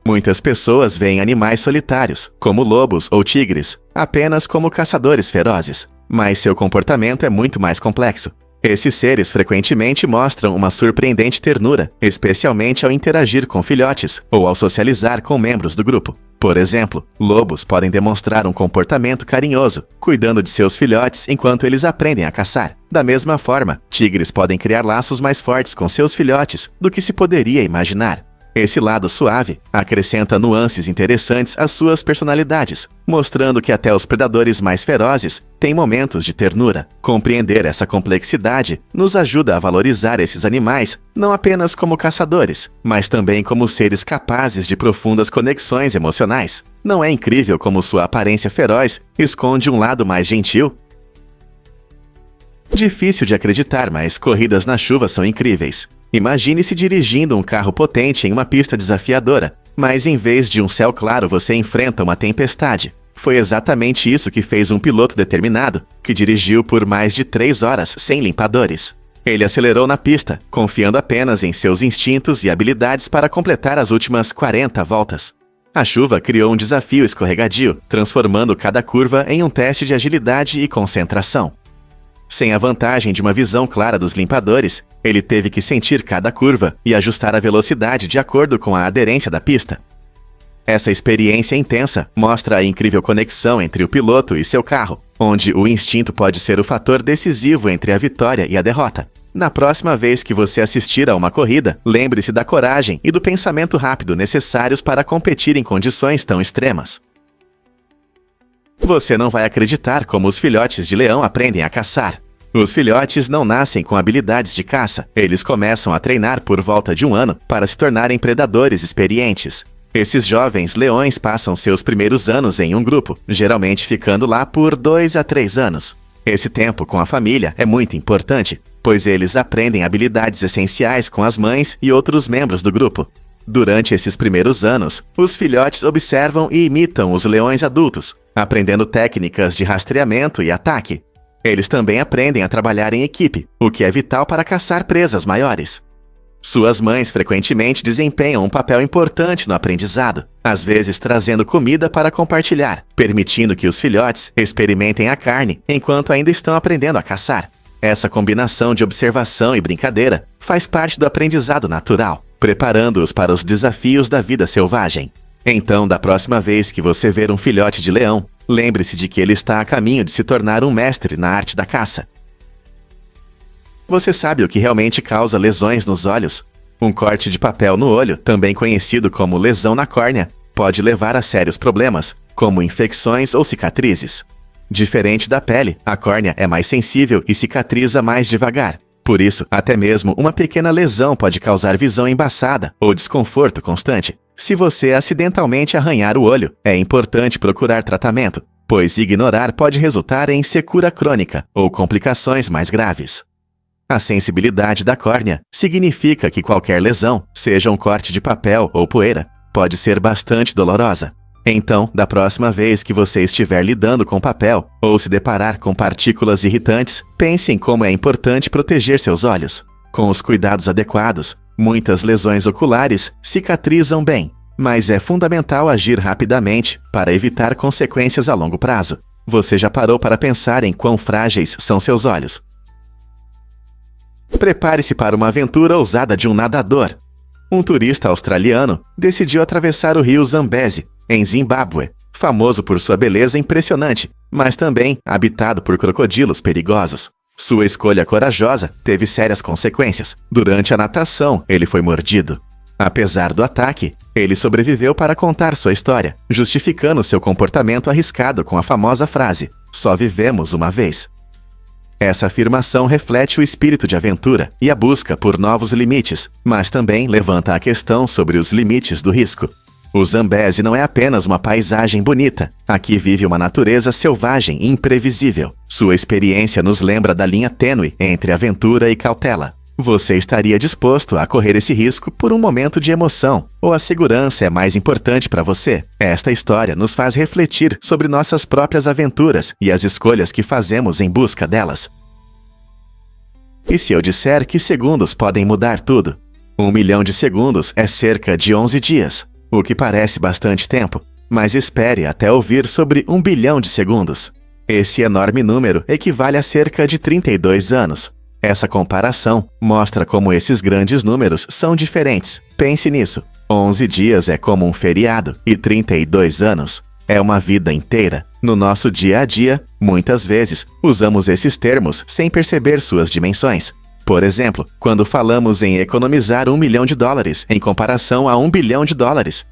Muitas pessoas veem animais solitários, como lobos ou tigres, apenas como caçadores ferozes, mas seu comportamento é muito mais complexo. Esses seres frequentemente mostram uma surpreendente ternura, especialmente ao interagir com filhotes ou ao socializar com membros do grupo. Por exemplo, lobos podem demonstrar um comportamento carinhoso, cuidando de seus filhotes enquanto eles aprendem a caçar. Da mesma forma, tigres podem criar laços mais fortes com seus filhotes do que se poderia imaginar. Esse lado suave acrescenta nuances interessantes às suas personalidades, mostrando que até os predadores mais ferozes têm momentos de ternura. Compreender essa complexidade nos ajuda a valorizar esses animais não apenas como caçadores, mas também como seres capazes de profundas conexões emocionais. Não é incrível como sua aparência feroz esconde um lado mais gentil? Difícil de acreditar, mas corridas na chuva são incríveis. Imagine-se dirigindo um carro potente em uma pista desafiadora, mas em vez de um céu claro você enfrenta uma tempestade. Foi exatamente isso que fez um piloto determinado, que dirigiu por mais de 3 horas sem limpadores. Ele acelerou na pista, confiando apenas em seus instintos e habilidades para completar as últimas 40 voltas. A chuva criou um desafio escorregadio, transformando cada curva em um teste de agilidade e concentração. Sem a vantagem de uma visão clara dos limpadores, ele teve que sentir cada curva e ajustar a velocidade de acordo com a aderência da pista. Essa experiência intensa mostra a incrível conexão entre o piloto e seu carro, onde o instinto pode ser o fator decisivo entre a vitória e a derrota. Na próxima vez que você assistir a uma corrida, lembre-se da coragem e do pensamento rápido necessários para competir em condições tão extremas. Você não vai acreditar como os filhotes de leão aprendem a caçar. Os filhotes não nascem com habilidades de caça, eles começam a treinar por volta de 1 ano para se tornarem predadores experientes. Esses jovens leões passam seus primeiros anos em um grupo, geralmente ficando lá por 2 a 3 anos. Esse tempo com a família é muito importante, pois eles aprendem habilidades essenciais com as mães e outros membros do grupo. Durante esses primeiros anos, os filhotes observam e imitam os leões adultos, aprendendo técnicas de rastreamento e ataque. Eles também aprendem a trabalhar em equipe, o que é vital para caçar presas maiores. Suas mães frequentemente desempenham um papel importante no aprendizado, às vezes trazendo comida para compartilhar, permitindo que os filhotes experimentem a carne enquanto ainda estão aprendendo a caçar. Essa combinação de observação e brincadeira faz parte do aprendizado natural, preparando-os para os desafios da vida selvagem. Então, da próxima vez que você ver um filhote de leão, lembre-se de que ele está a caminho de se tornar um mestre na arte da caça. Você sabe o que realmente causa lesões nos olhos? Um corte de papel no olho, também conhecido como lesão na córnea, pode levar a sérios problemas, como infecções ou cicatrizes. Diferente da pele, a córnea é mais sensível e cicatriza mais devagar. Por isso, até mesmo uma pequena lesão pode causar visão embaçada ou desconforto constante. Se você acidentalmente arranhar o olho, é importante procurar tratamento, pois ignorar pode resultar em secura crônica ou complicações mais graves. A sensibilidade da córnea significa que qualquer lesão, seja um corte de papel ou poeira, pode ser bastante dolorosa. Então, da próxima vez que você estiver lidando com papel ou se deparar com partículas irritantes, pense em como é importante proteger seus olhos. Com os cuidados adequados, muitas lesões oculares cicatrizam bem, mas é fundamental agir rapidamente para evitar consequências a longo prazo. Você já parou para pensar em quão frágeis são seus olhos? Prepare-se para uma aventura ousada de um nadador. Um turista australiano decidiu atravessar o rio Zambezi, em Zimbábue, famoso por sua beleza impressionante, mas também habitado por crocodilos perigosos. Sua escolha corajosa teve sérias consequências. Durante a natação, ele foi mordido. Apesar do ataque, ele sobreviveu para contar sua história, justificando seu comportamento arriscado com a famosa frase: "Só vivemos uma vez". Essa afirmação reflete o espírito de aventura e a busca por novos limites, mas também levanta a questão sobre os limites do risco. O Zambezi não é apenas uma paisagem bonita. Aqui vive uma natureza selvagem e imprevisível. Sua experiência nos lembra da linha tênue entre aventura e cautela. Você estaria disposto a correr esse risco por um momento de emoção, ou a segurança é mais importante para você? Esta história nos faz refletir sobre nossas próprias aventuras e as escolhas que fazemos em busca delas. E se eu disser que segundos podem mudar tudo? 1 milhão de segundos é cerca de 11 dias. O que parece bastante tempo, mas espere até ouvir sobre 1 bilhão de segundos. Esse enorme número equivale a cerca de 32 anos. Essa comparação mostra como esses grandes números são diferentes. Pense nisso. 11 dias é como um feriado e 32 anos é uma vida inteira. No nosso dia a dia, muitas vezes, usamos esses termos sem perceber suas dimensões. Por exemplo, quando falamos em economizar $1 milhão em comparação a $1 bilhão,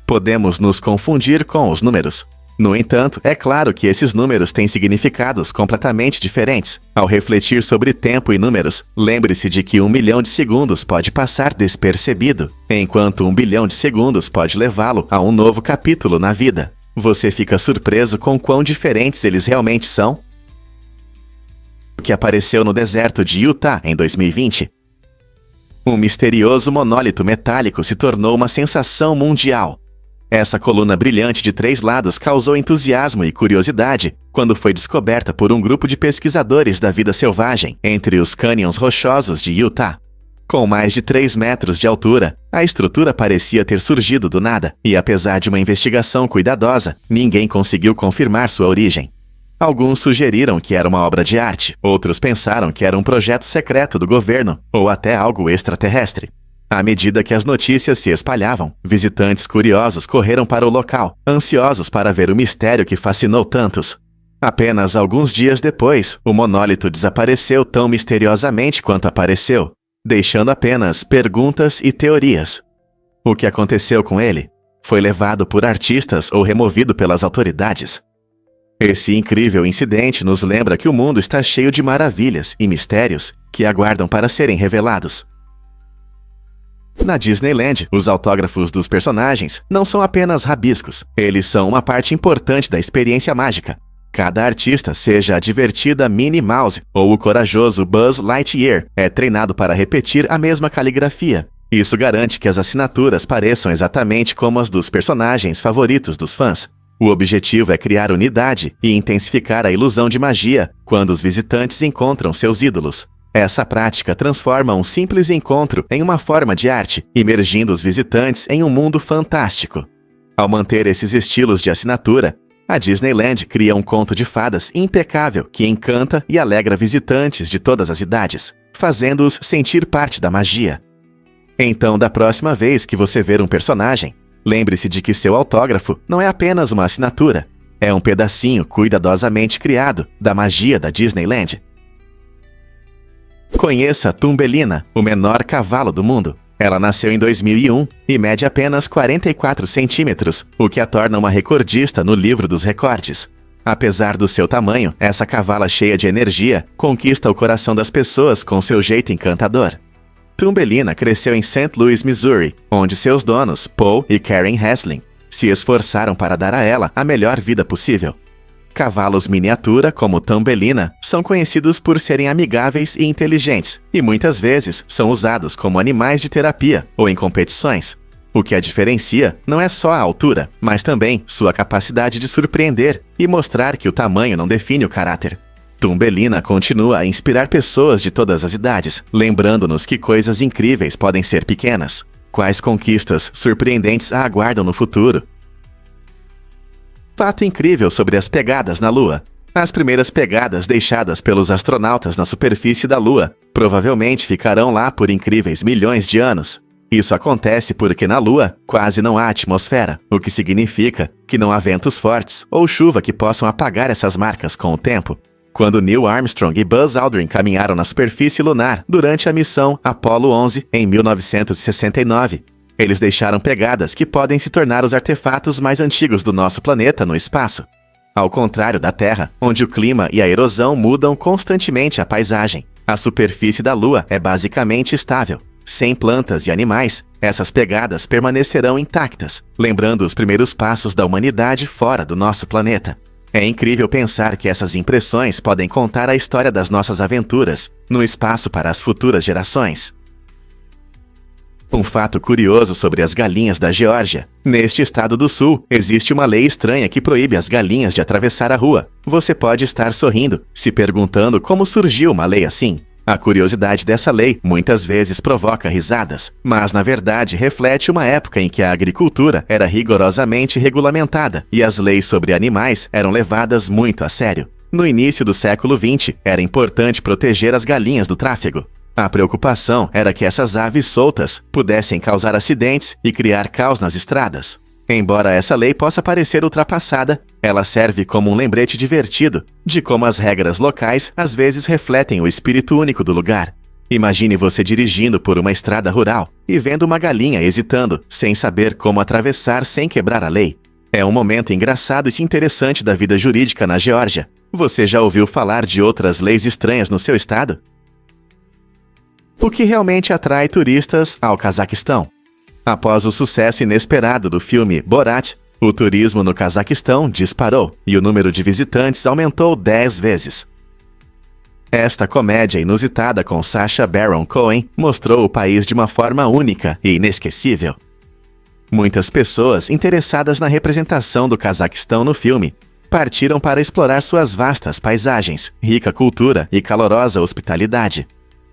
podemos nos confundir com os números. No entanto, é claro que esses números têm significados completamente diferentes. Ao refletir sobre tempo e números, lembre-se de que 1 milhão de segundos pode passar despercebido, enquanto 1 bilhão de segundos pode levá-lo a um novo capítulo na vida. Você fica surpreso com quão diferentes eles realmente são? O que apareceu no deserto de Utah em 2020. Um misterioso monólito metálico se tornou uma sensação mundial. Essa coluna brilhante de 3 lados causou entusiasmo e curiosidade quando foi descoberta por um grupo de pesquisadores da vida selvagem entre os cânions rochosos de Utah. Com mais de 3 metros de altura, a estrutura parecia ter surgido do nada, e apesar de uma investigação cuidadosa, ninguém conseguiu confirmar sua origem. Alguns sugeriram que era uma obra de arte, outros pensaram que era um projeto secreto do governo, ou até algo extraterrestre. À medida que as notícias se espalhavam, visitantes curiosos correram para o local, ansiosos para ver o mistério que fascinou tantos. Apenas alguns dias depois, o monólito desapareceu tão misteriosamente quanto apareceu, deixando apenas perguntas e teorias. O que aconteceu com ele? Foi levado por artistas ou removido pelas autoridades? Esse incrível incidente nos lembra que o mundo está cheio de maravilhas e mistérios que aguardam para serem revelados. Na Disneyland, os autógrafos dos personagens não são apenas rabiscos, eles são uma parte importante da experiência mágica. Cada artista, seja a divertida Minnie Mouse ou o corajoso Buzz Lightyear, é treinado para repetir a mesma caligrafia. Isso garante que as assinaturas pareçam exatamente como as dos personagens favoritos dos fãs. O objetivo é criar unidade e intensificar a ilusão de magia quando os visitantes encontram seus ídolos. Essa prática transforma um simples encontro em uma forma de arte, imergindo os visitantes em um mundo fantástico. Ao manter esses estilos de assinatura, a Disneyland cria um conto de fadas impecável que encanta e alegra visitantes de todas as idades, fazendo-os sentir parte da magia. Então, da próxima vez que você ver um personagem, lembre-se de que seu autógrafo não é apenas uma assinatura, é um pedacinho cuidadosamente criado da magia da Disneyland. Conheça Thumbelina, o menor cavalo do mundo. Ela nasceu em 2001 e mede apenas 44 centímetros, o que a torna uma recordista no livro dos recordes. Apesar do seu tamanho, essa cavala cheia de energia conquista o coração das pessoas com seu jeito encantador. Thumbelina cresceu em St. Louis, Missouri, onde seus donos, Paul e Karen Haslin, se esforçaram para dar a ela a melhor vida possível. Cavalos miniatura, como Thumbelina, são conhecidos por serem amigáveis e inteligentes, e muitas vezes são usados como animais de terapia ou em competições. O que a diferencia não é só a altura, mas também sua capacidade de surpreender e mostrar que o tamanho não define o caráter. Thumbelina continua a inspirar pessoas de todas as idades, lembrando-nos que coisas incríveis podem ser pequenas. Quais conquistas surpreendentes a aguardam no futuro? Fato incrível sobre as pegadas na Lua. As primeiras pegadas deixadas pelos astronautas na superfície da Lua provavelmente ficarão lá por incríveis milhões de anos. Isso acontece porque na Lua quase não há atmosfera, o que significa que não há ventos fortes ou chuva que possam apagar essas marcas com o tempo. Quando Neil Armstrong e Buzz Aldrin caminharam na superfície lunar durante a missão Apollo 11 em 1969, eles deixaram pegadas que podem se tornar os artefatos mais antigos do nosso planeta no espaço. Ao contrário da Terra, onde o clima e a erosão mudam constantemente a paisagem, a superfície da Lua é basicamente estável. Sem plantas e animais, essas pegadas permanecerão intactas, lembrando os primeiros passos da humanidade fora do nosso planeta. É incrível pensar que essas impressões podem contar a história das nossas aventuras no espaço para as futuras gerações. Um fato curioso sobre as galinhas da Geórgia. Neste estado do sul, existe uma lei estranha que proíbe as galinhas de atravessar a rua. Você pode estar sorrindo, se perguntando como surgiu uma lei assim. A curiosidade dessa lei muitas vezes provoca risadas, mas na verdade reflete uma época em que a agricultura era rigorosamente regulamentada e as leis sobre animais eram levadas muito a sério. No início do século XX, era importante proteger as galinhas do tráfego. A preocupação era que essas aves soltas pudessem causar acidentes e criar caos nas estradas. Embora essa lei possa parecer ultrapassada, ela serve como um lembrete divertido de como as regras locais às vezes refletem o espírito único do lugar. Imagine você dirigindo por uma estrada rural e vendo uma galinha hesitando, sem saber como atravessar sem quebrar a lei. É um momento engraçado e interessante da vida jurídica na Geórgia. Você já ouviu falar de outras leis estranhas no seu estado? O que realmente atrai turistas ao Cazaquistão? Após o sucesso inesperado do filme Borat, o turismo no Cazaquistão disparou e o número de visitantes aumentou 10 vezes. Esta comédia inusitada com Sacha Baron Cohen mostrou o país de uma forma única e inesquecível. Muitas pessoas interessadas na representação do Cazaquistão no filme partiram para explorar suas vastas paisagens, rica cultura e calorosa hospitalidade.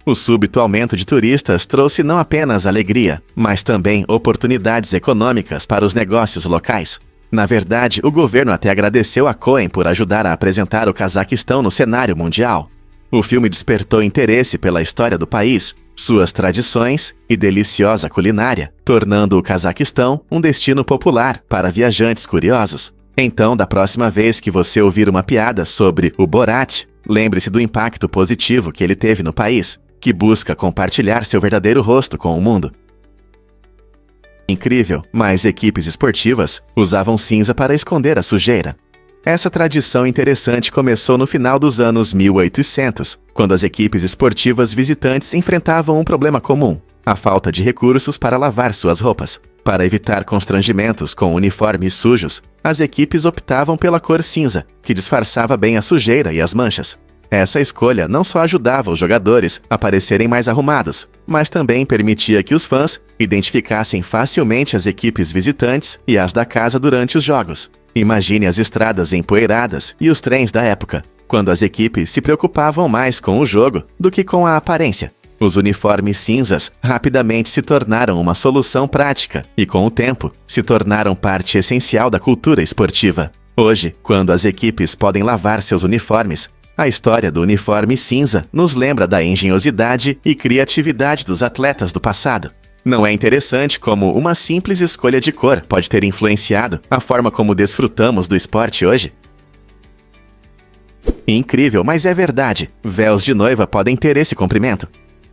O súbito aumento de turistas trouxe não apenas alegria, mas também oportunidades econômicas para os negócios locais. Na verdade, o governo até agradeceu a Cohen por ajudar a apresentar o Cazaquistão no cenário mundial. O filme despertou interesse pela história do país, suas tradições e deliciosa culinária, tornando o Cazaquistão um destino popular para viajantes curiosos. Então, da próxima vez que você ouvir uma piada sobre o Borat, lembre-se do impacto positivo que ele teve no país, que busca compartilhar seu verdadeiro rosto com o mundo. Incrível, mas equipes esportivas usavam cinza para esconder a sujeira. Essa tradição interessante começou no final dos anos 1800, quando as equipes esportivas visitantes enfrentavam um problema comum: a falta de recursos para lavar suas roupas. Para evitar constrangimentos com uniformes sujos, as equipes optavam pela cor cinza, que disfarçava bem a sujeira e as manchas. Essa escolha não só ajudava os jogadores a parecerem mais arrumados, mas também permitia que os fãs identificassem facilmente as equipes visitantes e as da casa durante os jogos. Imagine as estradas empoeiradas e os trens da época, quando as equipes se preocupavam mais com o jogo do que com a aparência. Os uniformes cinzas rapidamente se tornaram uma solução prática e, com o tempo, se tornaram parte essencial da cultura esportiva. Hoje, quando as equipes podem lavar seus uniformes, a história do uniforme cinza nos lembra da engenhosidade e criatividade dos atletas do passado. Não é interessante como uma simples escolha de cor pode ter influenciado a forma como desfrutamos do esporte hoje? Incrível, mas é verdade. Véus de noiva podem ter esse comprimento.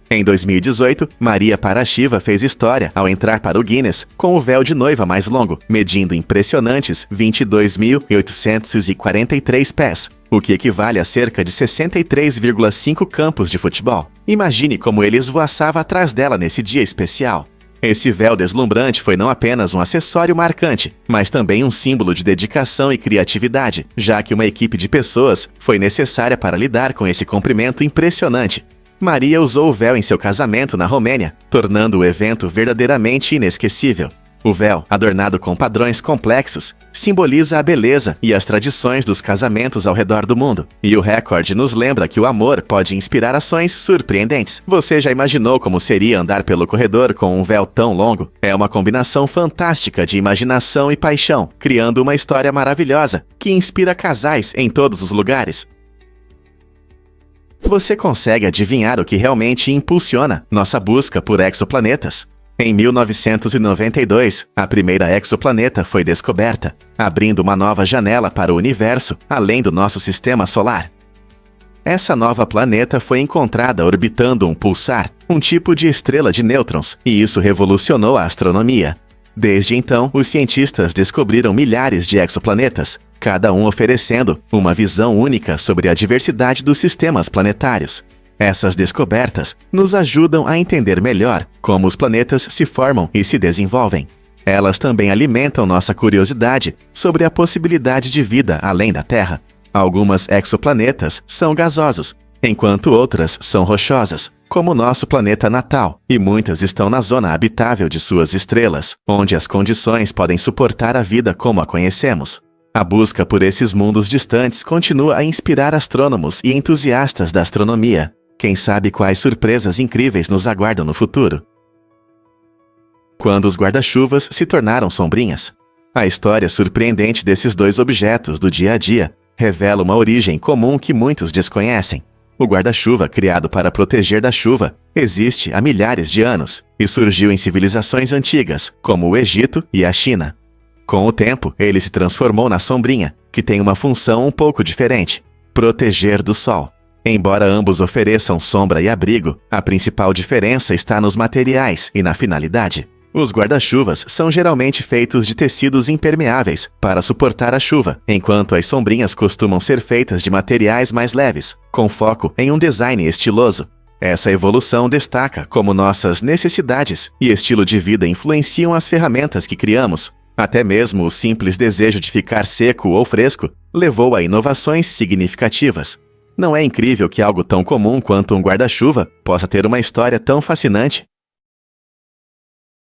Em 2018, Maria Paraschiva fez história ao entrar para o Guinness com o véu de noiva mais longo, medindo impressionantes 22.843 pés, o que equivale a cerca de 63,5 campos de futebol. Imagine como ele esvoaçava atrás dela nesse dia especial. Esse véu deslumbrante foi não apenas um acessório marcante, mas também um símbolo de dedicação e criatividade, já que uma equipe de pessoas foi necessária para lidar com esse comprimento impressionante. Maria usou o véu em seu casamento na Romênia, tornando o evento verdadeiramente inesquecível. O véu, adornado com padrões complexos, simboliza a beleza e as tradições dos casamentos ao redor do mundo. E o recorde nos lembra que o amor pode inspirar ações surpreendentes. Você já imaginou como seria andar pelo corredor com um véu tão longo? É uma combinação fantástica de imaginação e paixão, criando uma história maravilhosa que inspira casais em todos os lugares. Você consegue adivinhar o que realmente impulsiona nossa busca por exoplanetas? Em 1992, a primeira exoplaneta foi descoberta, abrindo uma nova janela para o universo, além do nosso sistema solar. Essa nova planeta foi encontrada orbitando um pulsar, um tipo de estrela de nêutrons, e isso revolucionou a astronomia. Desde então, os cientistas descobriram milhares de exoplanetas, cada um oferecendo uma visão única sobre a diversidade dos sistemas planetários. Essas descobertas nos ajudam a entender melhor como os planetas se formam e se desenvolvem. Elas também alimentam nossa curiosidade sobre a possibilidade de vida além da Terra. Algumas exoplanetas são gasosos, enquanto outras são rochosas, como o nosso planeta natal, e muitas estão na zona habitável de suas estrelas, onde as condições podem suportar a vida como a conhecemos. A busca por esses mundos distantes continua a inspirar astrônomos e entusiastas da astronomia. Quem sabe quais surpresas incríveis nos aguardam no futuro? Quando os guarda-chuvas se tornaram sombrinhas. A história surpreendente desses dois objetos do dia a dia revela uma origem comum que muitos desconhecem. O guarda-chuva, criado para proteger da chuva, existe há milhares de anos e surgiu em civilizações antigas, como o Egito e a China. Com o tempo, ele se transformou na sombrinha, que tem uma função um pouco diferente: proteger do sol. Embora ambos ofereçam sombra e abrigo, a principal diferença está nos materiais e na finalidade. Os guarda-chuvas são geralmente feitos de tecidos impermeáveis para suportar a chuva, enquanto as sombrinhas costumam ser feitas de materiais mais leves, com foco em um design estiloso. Essa evolução destaca como nossas necessidades e estilo de vida influenciam as ferramentas que criamos. Até mesmo o simples desejo de ficar seco ou fresco levou a inovações significativas. Não é incrível que algo tão comum quanto um guarda-chuva possa ter uma história tão fascinante?